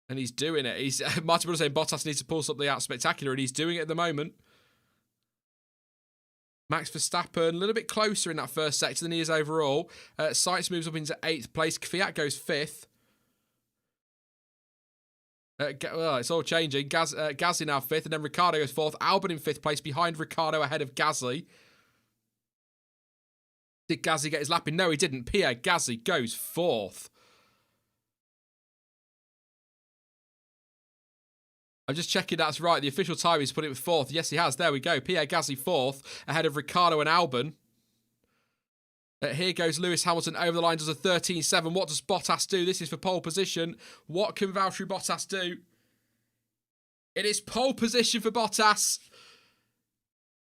And he's doing it. He's Martin Brundle saying Bottas needs to pull something out spectacular, and he's doing it at the moment. Max Verstappen a little bit closer in that first sector than he is overall. Sainz moves up into 8th place. Kvyat goes 5th. Well, it's all changing. Gasly now 5th, and then Ricciardo goes 4th. Albon in 5th place, behind Ricciardo, ahead of Gasly. Did Gasly get his lap in? No, he didn't. Pierre Gasly goes 4th. I'm just checking that's right. The official time he's put it with 4th. Yes, he has. There we go. Pierre Gasly 4th, ahead of Ricciardo and Albon. Here goes Lewis Hamilton over the line, does a 13.7. What does Bottas do? This is for pole position. What can Valtteri Bottas do? It is pole position for Bottas.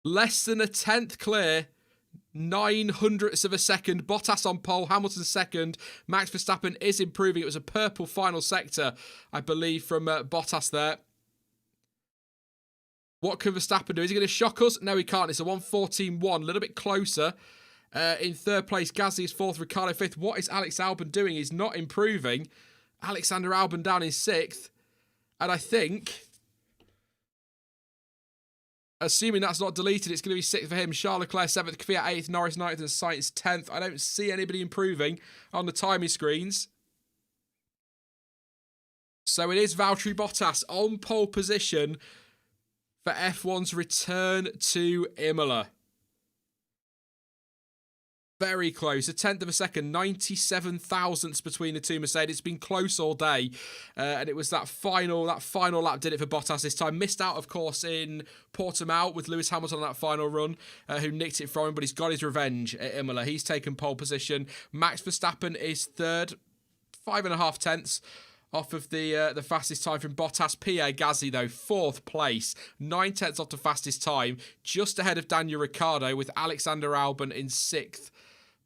Less than a 10th clear. 900ths of a second. Bottas on pole, Hamilton second. Max Verstappen is improving. It was a purple final sector, I believe, from Bottas there. What can Verstappen do? Is he going to shock us? No, he can't. It's a 1:14.1, a little bit closer. In 3rd place, Gasly is 4th, Ricciardo 5th. What is Alex Albon doing? He's not improving. Alexander Albon down in 6th. And I think, assuming that's not deleted, it's going to be 6th for him. Charles Leclerc 7th, Kvyat 8th, Norris 9th, and Sainz 10th. I don't see anybody improving on the timing screens. So it is Valtteri Bottas on pole position for F1's return to Imola. Very close. A 10th of a second, 97 thousandths between the two Mercedes. It's been close all day. And it was that final lap did it for Bottas this time. Missed out, of course, in Portimao with Lewis Hamilton on that final run, who nicked it from him, but he's got his revenge at Imola. He's taken pole position. Max Verstappen is 3rd, 5.5 tenths off of the fastest time from Bottas. Pierre Gasly, though, 4th place, 9 tenths off the fastest time, just ahead of Daniel Ricciardo, with Alexander Albon in 6th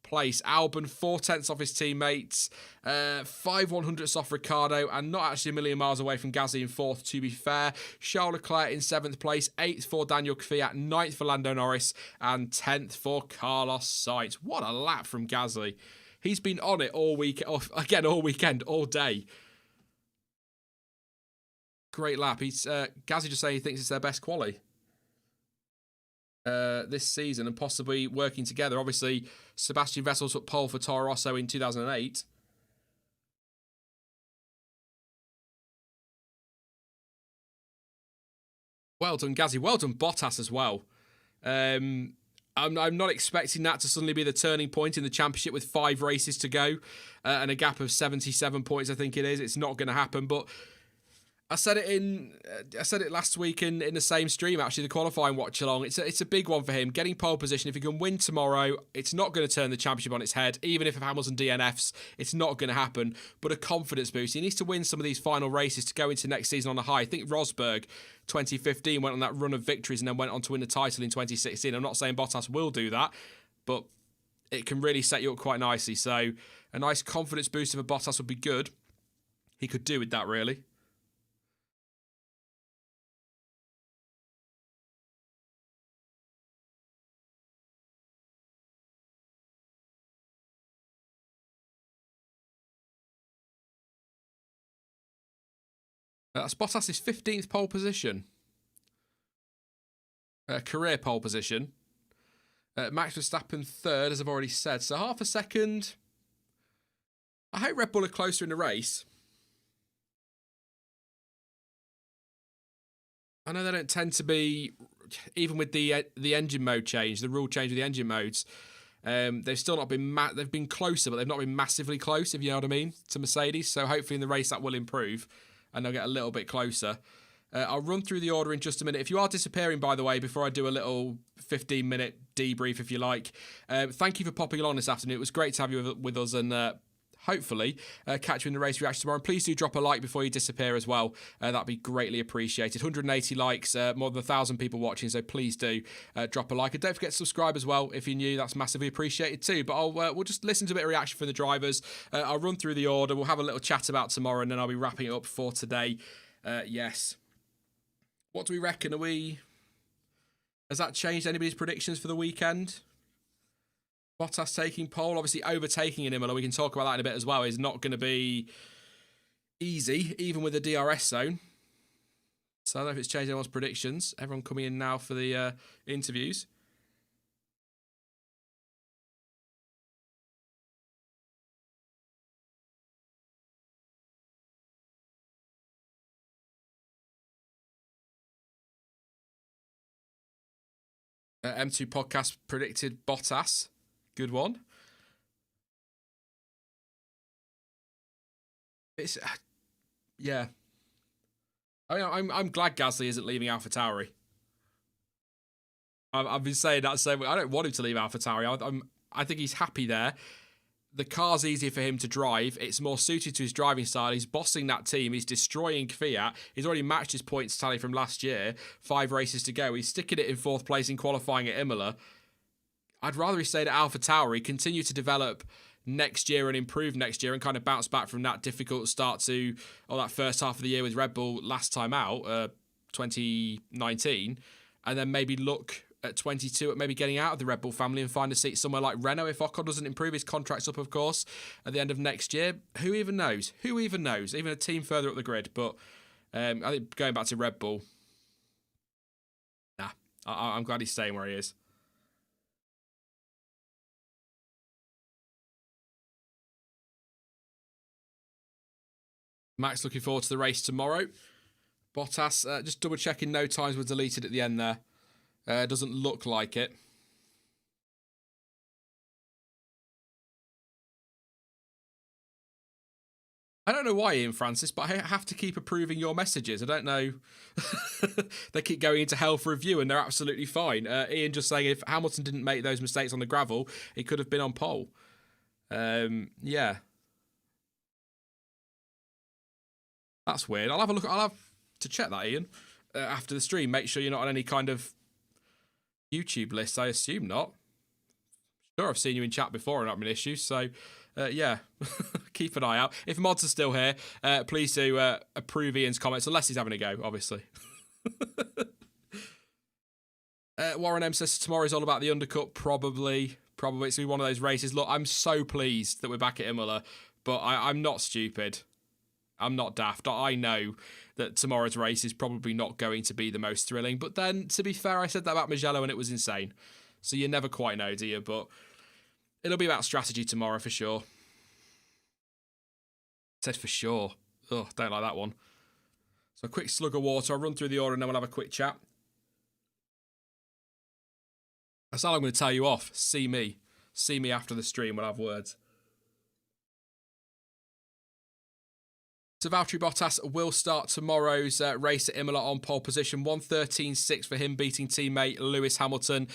place. Albon 4 tenths off his teammates, 5 100ths off Ricciardo, and not actually a million miles away from Gasly in 4th, to be fair. Charles Leclerc in 7th place, 8th for Daniel Kvyat, 9th for Lando Norris, and 10th for Carlos Sainz. What a lap from Gasly. He's been on it all week, all weekend, all day. Great lap. He's Gasly just saying he thinks it's their best quali this season, and possibly working together. Obviously, Sebastian Vettel took pole for Toro Rosso in 2008. Well done, Gasly. Well done, Bottas as well. I'm not expecting that to suddenly be the turning point in the championship with 5 races to go and a gap of 77 points, I think it is. It's not going to happen, but I said it last week in the same stream. Actually, the qualifying watch along. It's a big one for him. Getting pole position. If he can win tomorrow, it's not going to turn the championship on its head. Even if Hamilton DNFs, it's not going to happen. But a confidence boost. He needs to win some of these final races to go into next season on a high. I think Rosberg, 2015, went on that run of victories and then went on to win the title in 2016. I'm not saying Bottas will do that, but it can really set you up quite nicely. So a nice confidence boost for Bottas would be good. He could do with that, really. That's Bottas' 15th pole position. Career pole position. Max Verstappen third, as I've already said. So half a second. I hope Red Bull are closer in the race. I know they don't tend to be, even with the engine mode change, the rule change with the engine modes. They've still not been they've been closer, but they've not been massively close, if you know what I mean, to Mercedes. So hopefully in the race that will improve and they'll get a little bit closer. I'll run through the order in just a minute. If you are disappearing, by the way, before I do a little 15-minute debrief, if you like, thank you for popping along this afternoon. It was great to have you with us, and hopefully catch you in the race reaction tomorrow. And please do drop a like before you disappear as well. That'd be greatly appreciated. 180 likes, more than 1,000 people watching, so please do drop a like. And don't forget to subscribe as well if you're new. That's massively appreciated too. But we'll just listen to a bit of reaction from the drivers. I'll run through the order. We'll have a little chat about tomorrow, and then I'll be wrapping it up for today. Yes. What do we reckon? Has that changed anybody's predictions for the weekend? Bottas taking pole, obviously overtaking in Imola. We can talk about that in a bit as well. Is not going to be easy, even with the DRS zone. So I don't know if it's changed anyone's predictions. Everyone coming in now for the interviews. M2 Podcast predicted Bottas. Good one. It's yeah. I'm glad Gasly isn't leaving AlphaTauri. I've been saying that so I don't want him to leave AlphaTauri. I think he's happy there. The car's easier for him to drive. It's more suited to his driving style. He's bossing that team. He's destroying Fiat. He's already matched his points tally from last year. 5 races to go. He's sticking it in 4th place in qualifying at Imola. I'd rather he stayed at AlphaTauri, continue to develop next year and improve next year and kind of bounce back from that difficult start to that first half of the year with Red Bull last time out, 2019, and then maybe look at 22 at maybe getting out of the Red Bull family and find a seat somewhere like Renault if Ocon doesn't improve. His contract's up, of course, at the end of next year. Who even knows? Even a team further up the grid. But I think going back to Red Bull, I'm glad he's staying where he is. Max looking forward to the race tomorrow. Bottas, just double checking no times were deleted at the end there. Doesn't look like it. I don't know why, Ian Francis, but I have to keep approving your messages. I don't know. They keep going into hell for review and they're absolutely fine. Ian just saying if Hamilton didn't make those mistakes on the gravel, he could have been on pole. Yeah. That's weird. I'll have a look. I'll have to check that, Ian, after the stream. Make sure you're not on any kind of YouTube list. I assume not. Sure, I've seen you in chat before and not been issues. So, yeah, keep an eye out. If mods are still here, please do approve Ian's comments, unless he's having a go, obviously. Warren M says tomorrow's all about the undercut. Probably it's going to be one of those races. Look, I'm so pleased that we're back at Imola, but I'm not stupid. I'm not daft. I know that tomorrow's race is probably not going to be the most thrilling. But then, to be fair, I said that about Mugello and it was insane. So you never quite know, do you? But it'll be about strategy tomorrow for sure. Said for sure. Oh, don't like that one. So a quick slug of water. I'll run through the order and then we'll have a quick chat. That's how I'm going to tell you off. See me. See me after the stream. We'll have words. So Valtteri Bottas will start tomorrow's race at Imola on pole position. 1:13.6 for him, beating teammate Lewis Hamilton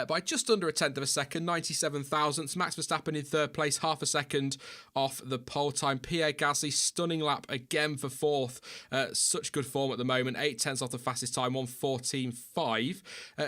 by just under a tenth of a second, 97 thousandths. Max Verstappen in third place, half a second off the pole time. Pierre Gasly, stunning lap again for fourth. Such good form at the moment, 8 tenths off the fastest time, 1:14.5.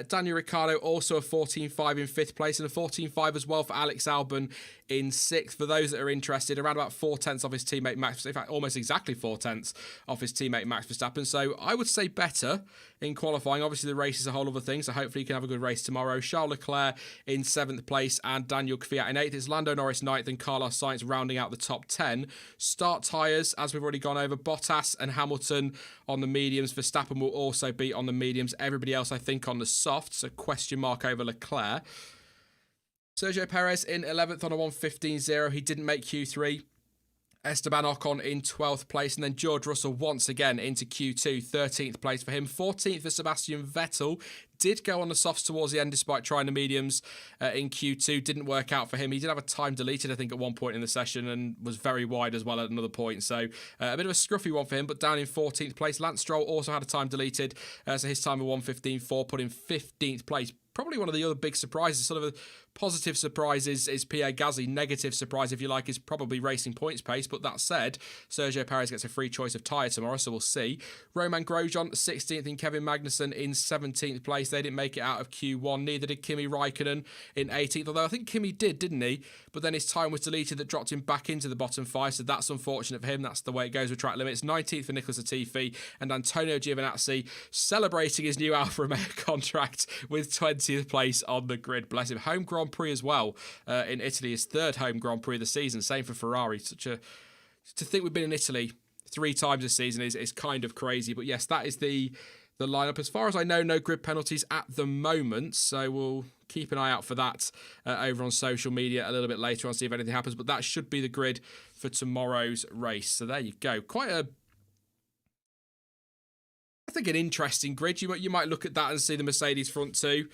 Daniel Ricciardo also a 14.5 in fifth place, and a 14.5 as well for Alex Albon in sixth. For those that are interested, around about 4 tenths off his teammate Max, in fact almost exactly 4 tenths off his teammate Max Verstappen. So I would say better in qualifying. Obviously the race is a whole other thing, so hopefully you can have a good race tomorrow. Charles Leclerc in 7th place and Daniel Kvyat in 8th. It's Lando Norris 9th and Carlos Sainz rounding out the top 10. Start tyres, as we've already gone over, Bottas and Hamilton on the mediums. Verstappen will also be on the mediums. Everybody else I think on the softs, so question mark over Leclerc. Sergio Perez in 11th on a 1:15.0. He didn't make Q3. Esteban Ocon in 12th place, and then George Russell once again into Q2, 13th place for him. 14th for Sebastian Vettel. Did go on the softs towards the end despite trying the mediums in Q2. Didn't work out for him. He did have a time deleted, I think, at one point in the session and was very wide as well at another point. So a bit of a scruffy one for him, but down in 14th place. Lance Stroll also had a time deleted, so his time of 1:15.4 put him 15th place. Probably one of the other big surprises, sort of a positive surprise is Pierre Gasly. Negative surprise, if you like, is probably racing points pace. But that said, Sergio Perez gets a free choice of tyre tomorrow, so we'll see. Romain Grosjean, 16th, and Kevin Magnussen in 17th place. They didn't make it out of Q1. Neither did Kimi Raikkonen in 18th, although I think Kimi didn't he? But then his time was deleted that dropped him back into the bottom 5, so that's unfortunate for him. That's the way it goes with track limits. 19th for Nicholas Latifi, and Antonio Giovinazzi celebrating his new Alfa Romeo contract with 20th place on the grid. Bless him. Home Grand Prix as well in Italy, his third home Grand Prix of the season. Same for Ferrari. To think we've been in Italy 3 times this season is kind of crazy. But yes, that is the lineup. As far as I know, no grid penalties at the moment, so we'll keep an eye out for that over on social media a little bit later on, see if anything happens. But that should be the grid for tomorrow's race. So there you go. Quite a, I think, an interesting grid. You might look at that and see the Mercedes front two.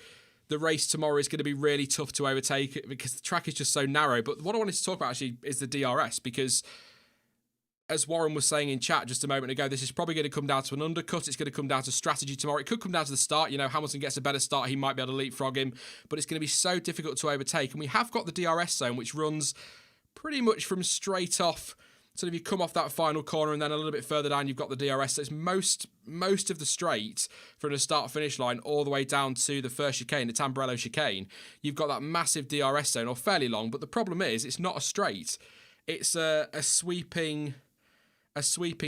The race tomorrow is going to be really tough to overtake because the track is just so narrow. But what I wanted to talk about actually is the DRS, because as Warren was saying in chat just a moment ago, this is probably going to come down to an undercut. It's going to come down to strategy tomorrow. It could come down to the start. You know, Hamilton gets a better start. He might be able to leapfrog him, but it's going to be so difficult to overtake. And we have got the DRS zone, which runs pretty much from straight off. So if you come off that final corner and then a little bit further down, you've got the DRS. So it's most of the straight from the start-finish line all the way down to the first chicane, the Tamburello chicane. You've got that massive DRS zone, or fairly long. But the problem is, it's not a straight. It's a sweeping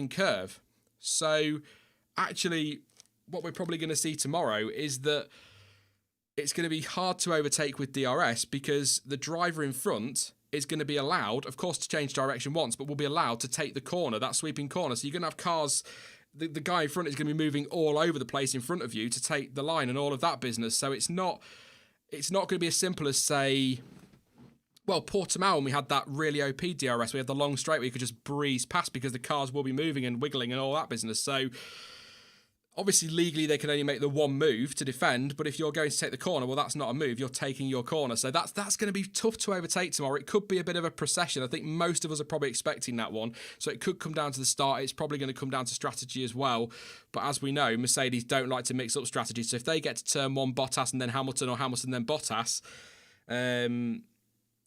curve. So actually, what we're probably going to see tomorrow is that it's going to be hard to overtake with DRS because the driver in front is going to be allowed, of course, to change direction once, but will be allowed to take the corner, that sweeping corner. So you're going to have cars, the guy in front is going to be moving all over the place in front of you to take the line and all of that business. So it's not going to be as simple as, say, well, Portimao, when we had that really OP DRS, we had the long straight where you could just breeze past because the cars will be moving and wiggling and all that business. So obviously, legally, they can only make the one move to defend, but if you're going to take the corner, well, that's not a move. You're taking your corner. So that's going to be tough to overtake tomorrow. It could be a bit of a procession. I think most of us are probably expecting that one. So it could come down to the start. It's probably going to come down to strategy as well. But as we know, Mercedes don't like to mix up strategies. So if they get to turn one, Bottas and then Hamilton, or Hamilton then Bottas,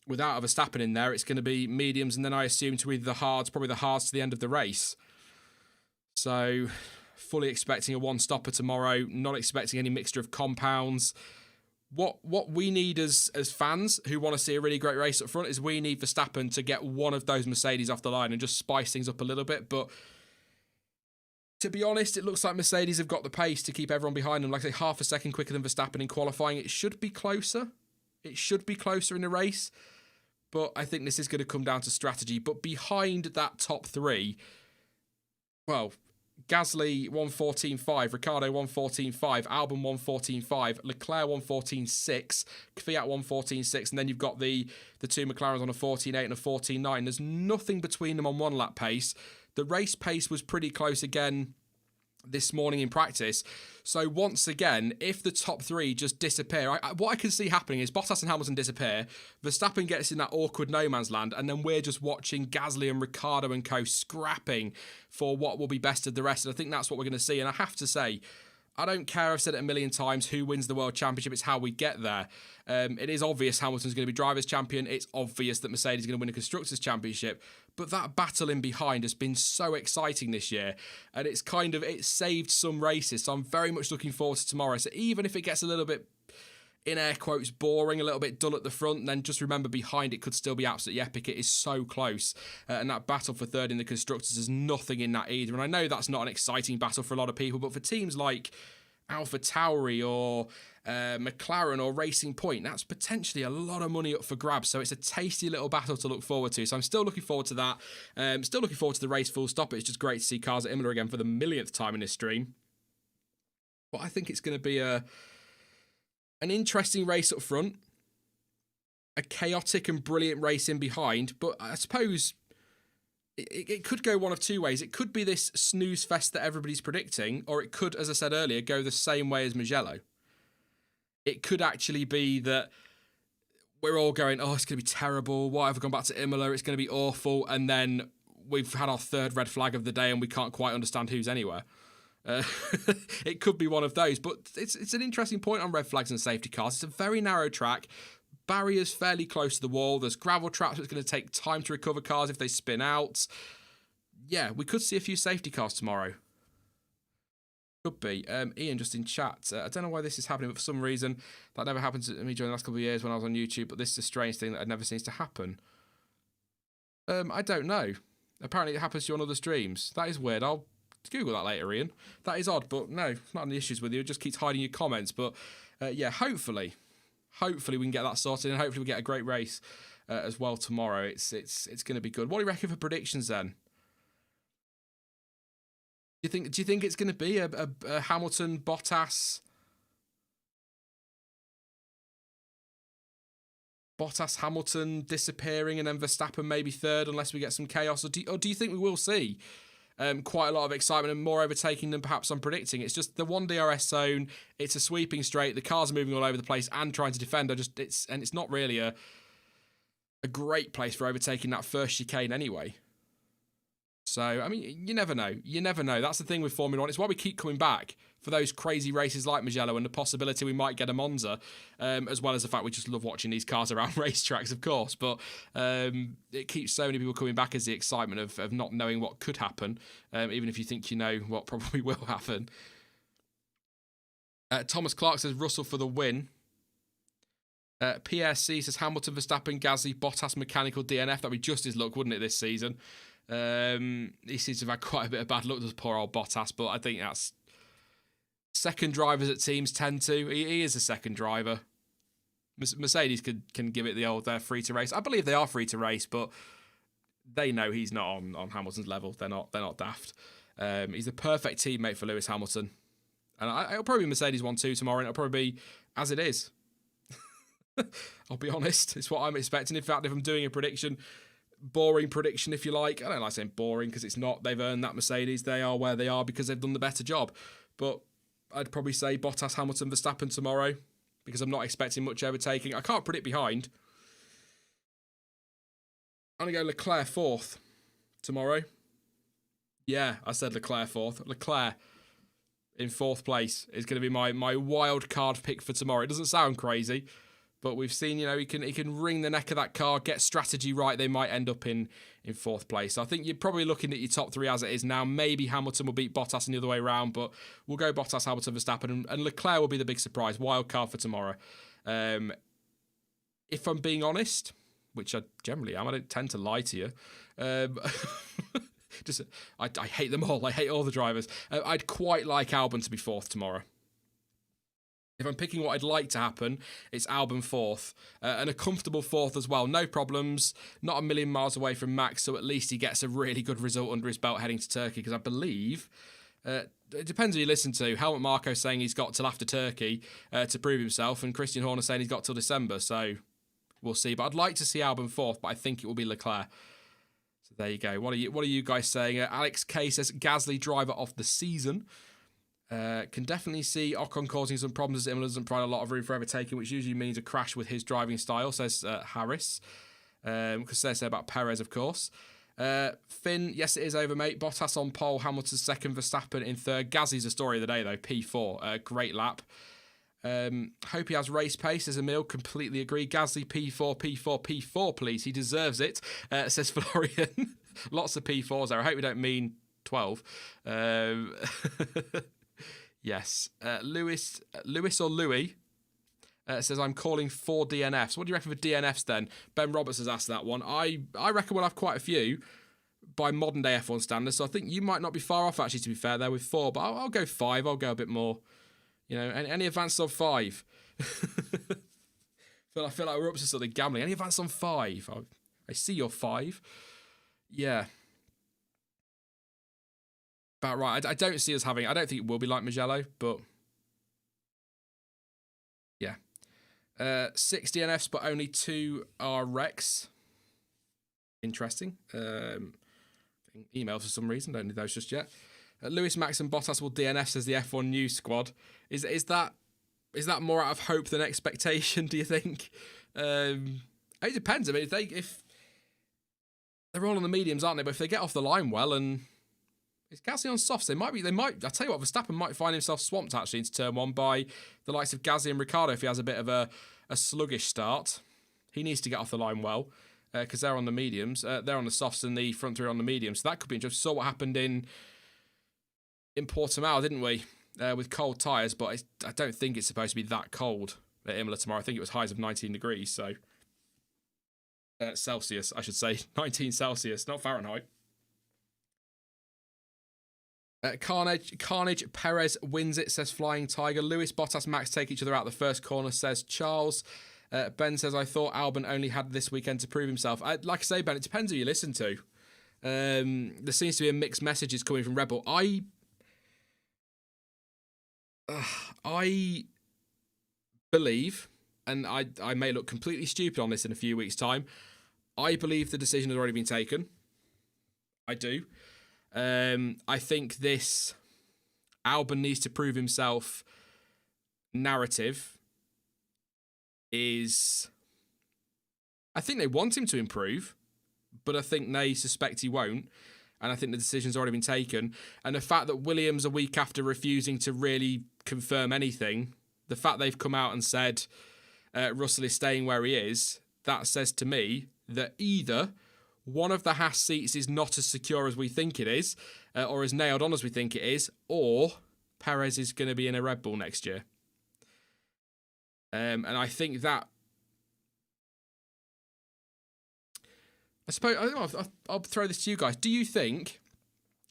without a Verstappen in there, it's going to be mediums, and then I assume to either the hards, probably the hards to the end of the race. So fully expecting a one-stopper tomorrow, not expecting any mixture of compounds. What we need as fans who want to see a really great race up front is we need Verstappen to get one of those Mercedes off the line and just spice things up a little bit. But to be honest, it looks like Mercedes have got the pace to keep everyone behind them. Like I say, half a second quicker than Verstappen in qualifying. It should be closer. It should be closer in the race. But I think this is going to come down to strategy. But behind that top 3, well, Gasly 1:14.5, Ricciardo 1:14.5, Albon 1:14.5, Leclerc 1:14.6, Kvyat 1:14.6, and then you've got the 2 McLarens on a 14.8 and a 14.9. There's nothing between them on one lap pace. The race pace was pretty close again this morning in practice. So once again, if the top three just disappear, what I can see happening is Bottas and Hamilton disappear, Verstappen gets in that awkward no man's land, and then we're just watching Gasly and Ricciardo and co scrapping for what will be best of the rest. And I think that's what we're going to see. And I have to say, I don't care, I've said it a million times, who wins the World Championship, it's how we get there. It is obvious Hamilton's going to be Drivers' Champion, it's obvious that Mercedes is going to win a Constructors' Championship, but that battle in behind has been so exciting this year, and it's saved some races, so I'm very much looking forward to tomorrow. So even if it gets a little bit, in air quotes, boring, a little bit dull at the front, then just remember behind it could still be absolutely epic. It is so close, and that battle for third in the Constructors, there's nothing in that either. And I know that's not an exciting battle for a lot of people, but for teams like AlphaTauri or McLaren or Racing Point, that's potentially a lot of money up for grabs. So it's a tasty little battle to look forward to. So I'm still looking forward to that. Still looking forward to the race full stop. It's just great to see cars at Imola again for the millionth time in this stream. But I think it's going to be an interesting race up front, a chaotic and brilliant race in behind. But I suppose it could go one of two ways. It could be this snooze fest that everybody's predicting, or it could, as I said earlier, go the same way as Mugello. It could actually be that we're all going, oh, it's going to be terrible. Why have we gone back to Imola? It's going to be awful. And then we've had our third red flag of the day and we can't quite understand who's anywhere. It could be one of those. But it's an interesting point on red flags and safety cars. It's a very narrow track. Barriers fairly close to the wall. There's gravel traps, so it's going to take time to recover cars if they spin out. Yeah, we could see a few safety cars tomorrow. Could be. Ian just in chat. I don't know why this is happening, but for some reason that never happened to me during the last couple of years when I was on YouTube, but this is a strange thing that never seems to happen. I don't know. Apparently it happens to you on other streams. That is weird. I'll Google that later, Ian. That is odd, but no, not any issues with you. It just keeps hiding your comments. But yeah, hopefully we can get that sorted, and hopefully we get a great race as well tomorrow. It's going to be good. What do you reckon for predictions then? Do you think it's going to be a Hamilton, Bottas, Hamilton disappearing, and then Verstappen maybe third, unless we get some chaos? Or do you think we will see quite a lot of excitement and more overtaking than perhaps I'm predicting? It's just the one DRS zone. It's a sweeping straight. The cars are moving all over the place and trying to defend. It's not really a great place for overtaking that first chicane anyway. So, I mean, you never know. You never know. That's the thing with Formula 1. It's why we keep coming back for those crazy races like Mugello and the possibility we might get a Monza, as well as the fact we just love watching these cars around racetracks, of course. But it keeps so many people coming back as the excitement of not knowing what could happen, even if you think you know what probably will happen. Thomas Clark says Russell for the win. PSC says Hamilton, Verstappen, Gasly, Bottas, mechanical DNF. That'd be just his luck, wouldn't it, this season? He seems to have had quite a bit of bad luck, does poor old Bottas, but I think that's second drivers at teams tend to. He is a second driver. Mercedes can give it the old free to race. I believe they are free to race, but they know he's not on Hamilton's level. They're not daft. He's the perfect teammate for Lewis Hamilton, and it'll probably be Mercedes 1-2 tomorrow, and it'll probably be as it is. I'll be honest, it's what I'm expecting. In fact, if I'm doing a prediction, boring prediction if you like, I don't like saying boring because it's not. They've earned that Mercedes. They are where they are because they've done the better job. But I'd probably say Bottas, Hamilton, Verstappen tomorrow because I'm not expecting much overtaking. I can't predict behind. I'm going to go Leclerc fourth tomorrow. Yeah, I said Leclerc fourth. Leclerc in fourth place is going to be my wild card pick for tomorrow. It doesn't sound crazy, but we've seen, he can wring the neck of that car, get strategy right. They might end up in fourth place. So I think you're probably looking at your top three as it is now. Maybe Hamilton will beat Bottas and the other way around, but we'll go Bottas, Hamilton, Verstappen, and Leclerc will be the big surprise. Wild card for tomorrow. If I'm being honest, which I generally am, I don't tend to lie to you. I hate them all. I hate all the drivers. I'd quite like Albon to be fourth tomorrow. If I'm picking what I'd like to happen, it's Albon fourth, and a comfortable fourth as well. No problems, not a million miles away from Max, so at least he gets a really good result under his belt heading to Turkey, because I believe, it depends who you listen to, Helmut Marko saying he's got till after Turkey to prove himself, and Christian Horner saying he's got till December, so we'll see. But I'd like to see Albon fourth, but I think it will be Leclerc. So there you go. What are you guys saying? Alex K says Gasly driver of the season. Can definitely see Ocon causing some problems as Imola doesn't provide a lot of room for overtaking, which usually means a crash with his driving style, says Harris. Because they say about Perez, of course. Finn, yes, it is over, mate. Bottas on pole, Hamilton second, Verstappen in third. Gasly's the story of the day, though. P4, great lap. Hope he has race pace, says Emil. Completely agree. Gasly, P4, P4, P4, please. He deserves it, says Florian. Lots of P4s there. I hope we don't mean 12. Yes. Lewis or Louis says, I'm calling 4 DNFs. What do you reckon for DNFs then? Ben Roberts has asked that one. I reckon we'll have quite a few by modern day F1 standards. So I think you might not be far off, actually, to be fair, there with 4. But I'll go 5. I'll go a bit more. You know, any advance on 5? I feel like we're up to something gambling. Any advance on 5? I see your 5. Yeah. About right. I don't see us having... I don't think it will be like Mugello, but... Yeah. 6 DNFs, but only 2 are wrecks. Interesting. Emails for some reason. Don't need those just yet. Lewis, Max and Bottas will DNF, says the F1 News Squad. Is that more out of hope than expectation, do you think? It depends. I mean, if they're all on the mediums, aren't they? But if they get off the line well, and it's Gasly on softs, they might. I tell you what, Verstappen might find himself swamped actually into turn 1 by the likes of Gasly and Ricciardo if he has a bit of a sluggish start. He needs to get off the line well because they're on the mediums. They're on the softs and the front 3 are on the mediums. So that could be interesting. Saw what happened in Portimao, didn't we? With cold tyres, but I don't think it's supposed to be that cold at Imola tomorrow. I think it was highs of 19 degrees, so... Celsius, I should say. 19 Celsius, not Fahrenheit. Carnage, Perez wins it, says Flying Tiger. Lewis, Bottas, Max take each other out the first corner, says Charles. Ben says, I thought Albon only had this weekend to prove himself. Like I say, Ben, it depends who you listen to. There seems to be a mixed messages coming from Red Bull. I believe, and I may look completely stupid on this in a few weeks' time, I believe the decision has already been taken. I do. I think this Albon needs to prove himself narrative is... I think they want him to improve, but I think they suspect he won't. And I think the decision's already been taken. And the fact that Williams, a week after refusing to really confirm anything, the fact they've come out and said Russell is staying where he is, that says to me that either one of the Haas seats is not as secure as we think it is, or as nailed on as we think it is, or Perez is going to be in a Red Bull next year. And I think that... I suppose I'll throw this to you guys. Do you think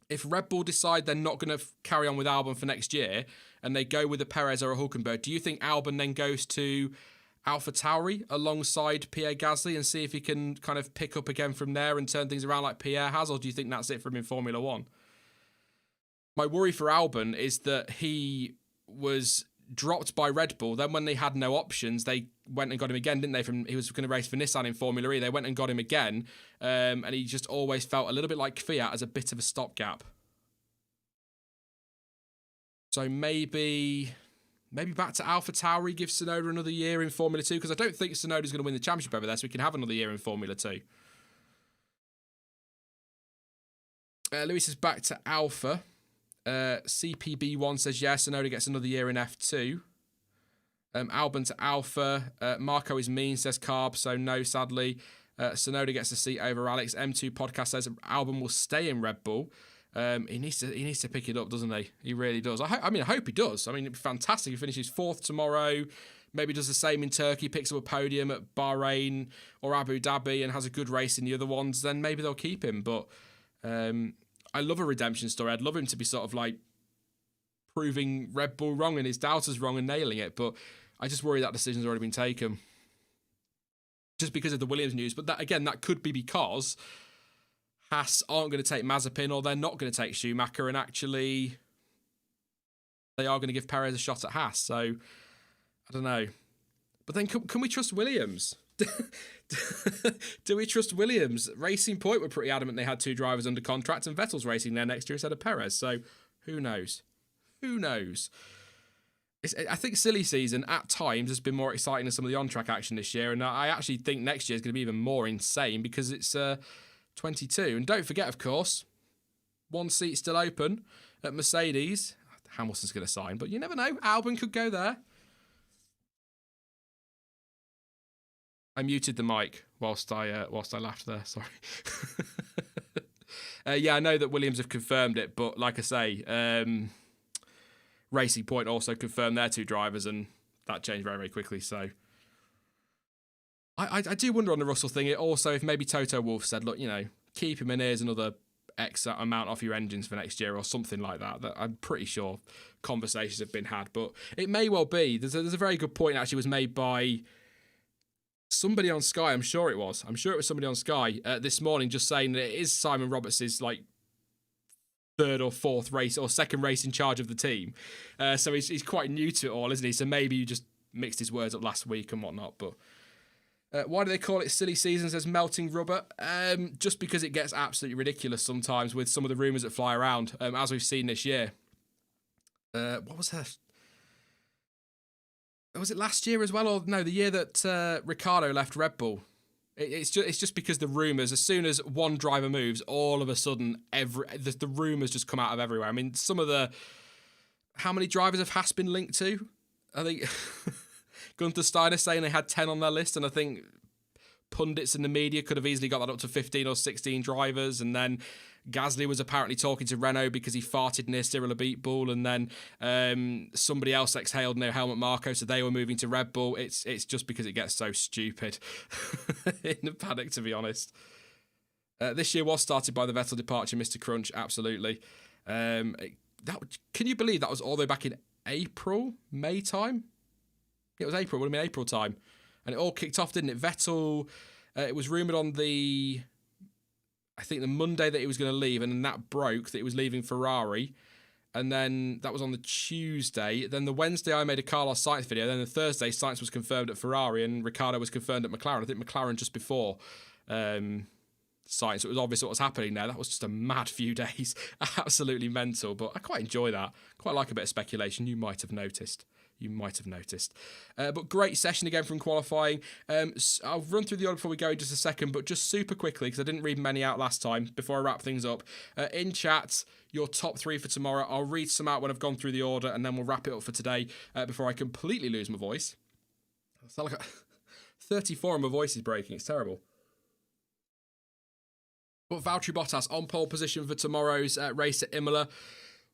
if Red Bull decide they're not going to carry on with Albon for next year and they go with a Perez or a Hulkenberg, do you think Albon then goes to AlphaTauri alongside Pierre Gasly and see if he can kind of pick up again from there and turn things around like Pierre has, or do you think that's it for him in Formula One? My worry for Albon is that he was dropped by Red Bull. Then when they had no options, they went and got him again, didn't they? He was going to race for Nissan in Formula E. They went and got him again, and he just always felt a little bit like Fiat as a bit of a stopgap. So maybe back to AlphaTauri, give Tsunoda another year in Formula 2, because I don't think Tsunoda's going to win the championship over there, so we can have another year in Formula 2. Lewis is back to Alpha. CPB1 says, yes, Tsunoda gets another year in F2. Albon to Alpha. Marco is mean, says Carb, so no, sadly. Tsunoda gets a seat over Alex. M2 podcast says Albon will stay in Red Bull. He needs to pick it up, doesn't he? He really does. I hope he does. I mean, it'd be fantastic if he finishes 4th tomorrow. Maybe does the same in Turkey, picks up a podium at Bahrain or Abu Dhabi and has a good race in the other ones. Then maybe they'll keep him. But I love a redemption story. I'd love him to be sort of like proving Red Bull wrong and his doubters wrong and nailing it. But I just worry that decision's already been taken. Just because of the Williams news. But that could be because Haas aren't going to take Mazepin, or they're not going to take Schumacher, and actually they are going to give Perez a shot at Haas. So I don't know. But then can we trust Williams? Do we trust Williams? Racing Point were pretty adamant they had 2 drivers under contract, and Vettel's racing there next year instead of Perez. So who knows? Who knows? I think silly season at times has been more exciting than some of the on-track action this year, and I actually think next year is going to be even more insane because it's 22. And don't forget, of course, one seat still open at Mercedes. Hamilton's going to sign, but you never know. Albon could go there. I muted the mic whilst I laughed there. Sorry. Yeah, I know that Williams have confirmed it, but like I say, Racing Point also confirmed their 2 drivers, and that changed very, very quickly. So I do wonder on the Russell thing. It also, if maybe Toto Wolff said, look, keep him in, here's another X amount off your engines for next year or something like that. That I'm pretty sure conversations have been had, but it may well be. There's a very good point actually was made by somebody on Sky. I'm sure it was somebody on Sky this morning, just saying that it is Simon Roberts' like 3rd or 4th race or 2nd race in charge of the team. So he's quite new to it all, isn't he? So maybe you just mixed his words up last week and whatnot. But why do they call it silly season, says Melting Rubber? Just because it gets absolutely ridiculous sometimes with some of the rumours that fly around, as we've seen this year. What was her? Was it last year as well? Or no, the year that Ricciardo left Red Bull? It's just because the rumours, as soon as one driver moves, all of a sudden the rumours just come out of everywhere. I mean, how many drivers have Haas been linked to? I think Gunther Steiner saying they had 10 on their list, and I think pundits in the media could have easily got that up to 15 or 16 drivers. And then Gasly was apparently talking to Renault because he farted near Cyril Abiteboul, and then somebody else exhaled near Helmut Marko, so they were moving to Red Bull. It's just because it gets so stupid in the paddock, to be honest. This year was started by the Vettel departure, Mr. Crunch, absolutely. Can you believe that was all the way back in May time? It was April, it would have been April time. And it all kicked off, didn't it? Vettel, it was rumoured on the Monday that he was going to leave, and then that broke that he was leaving Ferrari. And then that was on the Tuesday. Then the Wednesday, I made a Carlos Sainz video. Then the Thursday, Sainz was confirmed at Ferrari, and Ricciardo was confirmed at McLaren. I think McLaren just before Sainz. So it was obvious what was happening there. That was just a mad few days. Absolutely mental. But I quite enjoy that. Quite like a bit of speculation. You might have noticed. But great session again from qualifying. I'll run through the order before we go in just a second, but just super quickly, because I didn't read many out last time, before I wrap things up. In chat, your top 3 for tomorrow. I'll read some out when I've gone through the order, and then we'll wrap it up for today before I completely lose my voice. I sound like 34 and my voice is breaking. It's terrible. But Valtteri Bottas on pole position for tomorrow's race at Imola.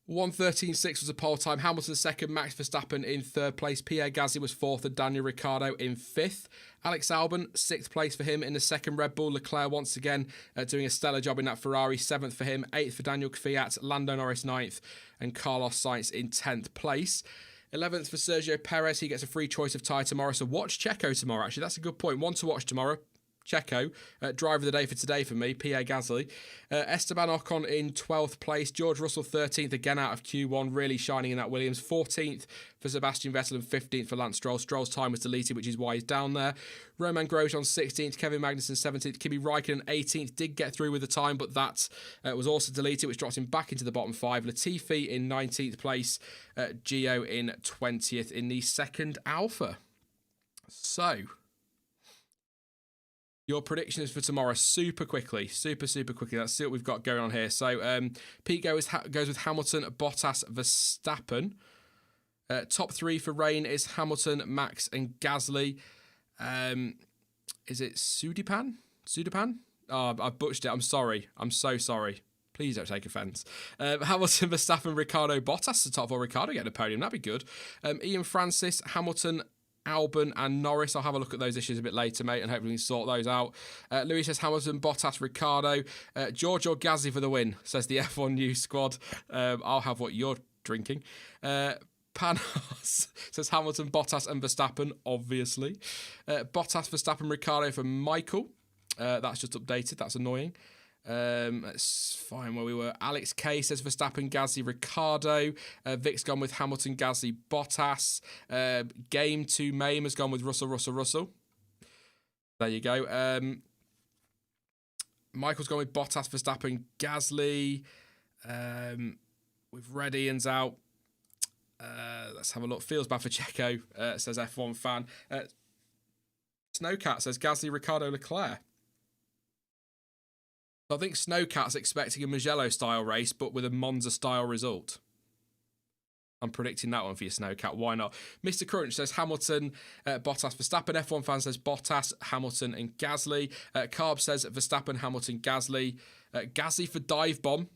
1:13.6 was a pole time. Hamilton second, Max Verstappen in 3rd place. Pierre Gasly was 4th, and Daniel Ricciardo in 5th. Alex Albon, 6th place for him in the second Red Bull. Leclerc once again doing a stellar job in that Ferrari. 7th for him, 8th for Daniel Kvyat, Lando Norris 9th, and Carlos Sainz in 10th place. 11th for Sergio Perez. He gets a free choice of tyre tomorrow, so watch Checo tomorrow. Actually, that's a good point. One to watch tomorrow. Checo, driver of the day for today for me, Pierre Gasly. Esteban Ocon in 12th place. George Russell 13th, again out of Q1, really shining in that Williams. 14th for Sebastian Vettel and 15th for Lance Stroll. Stroll's time was deleted, which is why he's down there. Romain Grosjean 16th, Kevin Magnussen 17th, Kimi Raikkonen 18th, did get through with the time, but that was also deleted, which drops him back into the bottom 5. Latifi in 19th place, Gio in 20th in the second Alpha. So, your predictions for tomorrow, super quickly. Let's see what we've got going on here. So, Pete goes with Hamilton, Bottas, Verstappen. Top 3 for rain is Hamilton, Max, and Gasly. Is it Sudipan? Oh, I've butchered it. I'm sorry. I'm so sorry. Please don't take offence. Hamilton, Verstappen, Ricciardo, Bottas. The top 4, Ricciardo getting a podium. That'd be good. Ian Francis, Hamilton, Albon and Norris. I'll have a look at those issues a bit later, mate, and hopefully we can sort those out. Louis says Hamilton, Bottas, Ricciardo. George or Gasly for the win, says the F1 News squad. I'll have what you're drinking. Panos says Hamilton, Bottas and Verstappen, obviously. Bottas, Verstappen, Ricciardo for Michael. That's just updated. That's annoying. Let's find where we were. Alex K says Verstappen, Gasly, Ricciardo. Vic's gone with Hamilton, Gasly, Bottas. Game to Mame has gone with Russell. There you go. Michael's gone with Bottas, Verstappen, Gasly. We've read Ian's out. Let's have a look. Feels bad for Checo, says F1 fan. Snowcat says Gasly, Ricciardo, Leclerc. I think Snowcat's expecting a Mugello-style race, but with a Monza-style result. I'm predicting that one for you, Snowcat. Why not? Mr. Crunch says Hamilton, Bottas, Verstappen. F1 fan says Bottas, Hamilton, and Gasly. Carb says Verstappen, Hamilton, Gasly. Gasly for dive bomb.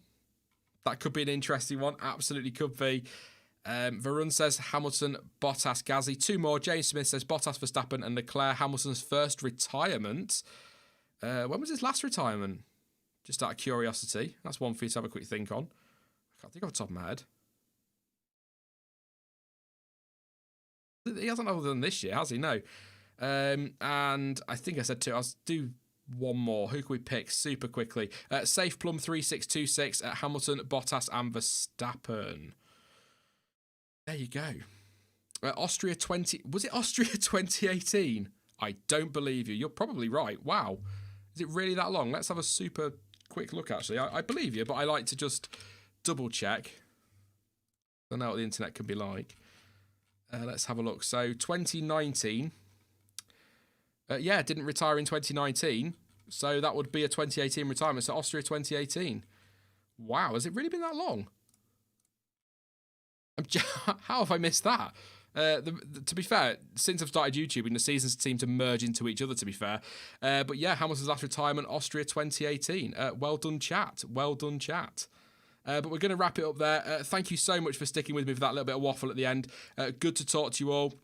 That could be an interesting one. Absolutely could be. Varun says Hamilton, Bottas, Gasly. Two more. James Smith says Bottas, Verstappen, and Leclerc. Hamilton's first retirement. When was his last retirement? Just out of curiosity. That's one for you to have a quick think on. I can't think off the top of my head. He hasn't other than this year, has he? No. And I think I said two. I'll do one more. Who can we pick super quickly? Safe Plum 3626 at Hamilton, Bottas, and Verstappen. There you go. Austria 20. Was it Austria 2018? I don't believe you. You're probably right. Wow. Is it really that long? Let's have a super quick look, actually. I believe you, but I like to just double check. I know what the internet can be like. Let's have a look. So 2019. Didn't retire in 2019. So that would be a 2018 retirement. So Austria 2018. Wow, has it really been that long? How have I missed that? To be fair, since I've started YouTubing, the seasons seem to merge into each other, to be fair. But yeah, Hamilton's last retirement, Austria 2018. Well done, chat. Well done, chat. But we're going to wrap it up there. Thank you so much for sticking with me for that little bit of waffle at the end. Good to talk to you all.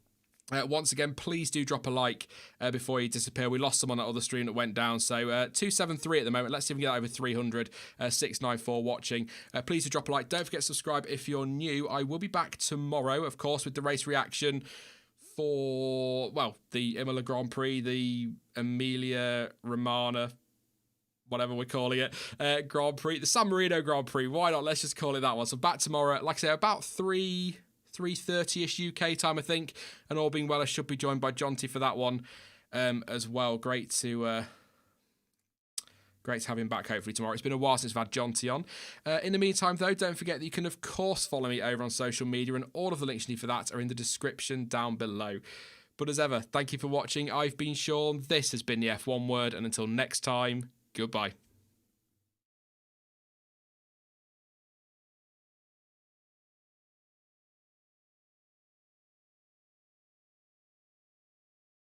Once again, please do drop a like before you disappear. We lost some on that other stream that went down. So 273 at the moment. Let's see if we can get over 300. 694 watching. Please do drop a like. Don't forget to subscribe if you're new. I will be back tomorrow, of course, with the race reaction for, well, the Imola Grand Prix, the Emilia Romagna, whatever we're calling it, Grand Prix, the San Marino Grand Prix. Why not? Let's just call it that one. So back tomorrow, like I say, about 3:30ish UK time, I think, and all being well, I should be joined by Jonty for that one as well. Great to have him back hopefully tomorrow. It's been a while since I've had Jonty on. In the meantime, though, don't forget that you can, of course, follow me over on social media, and all of the links you need for that are in the description down below. But as ever, thank you for watching. I've been Sean. This has been the F1 Word, and until next time, goodbye.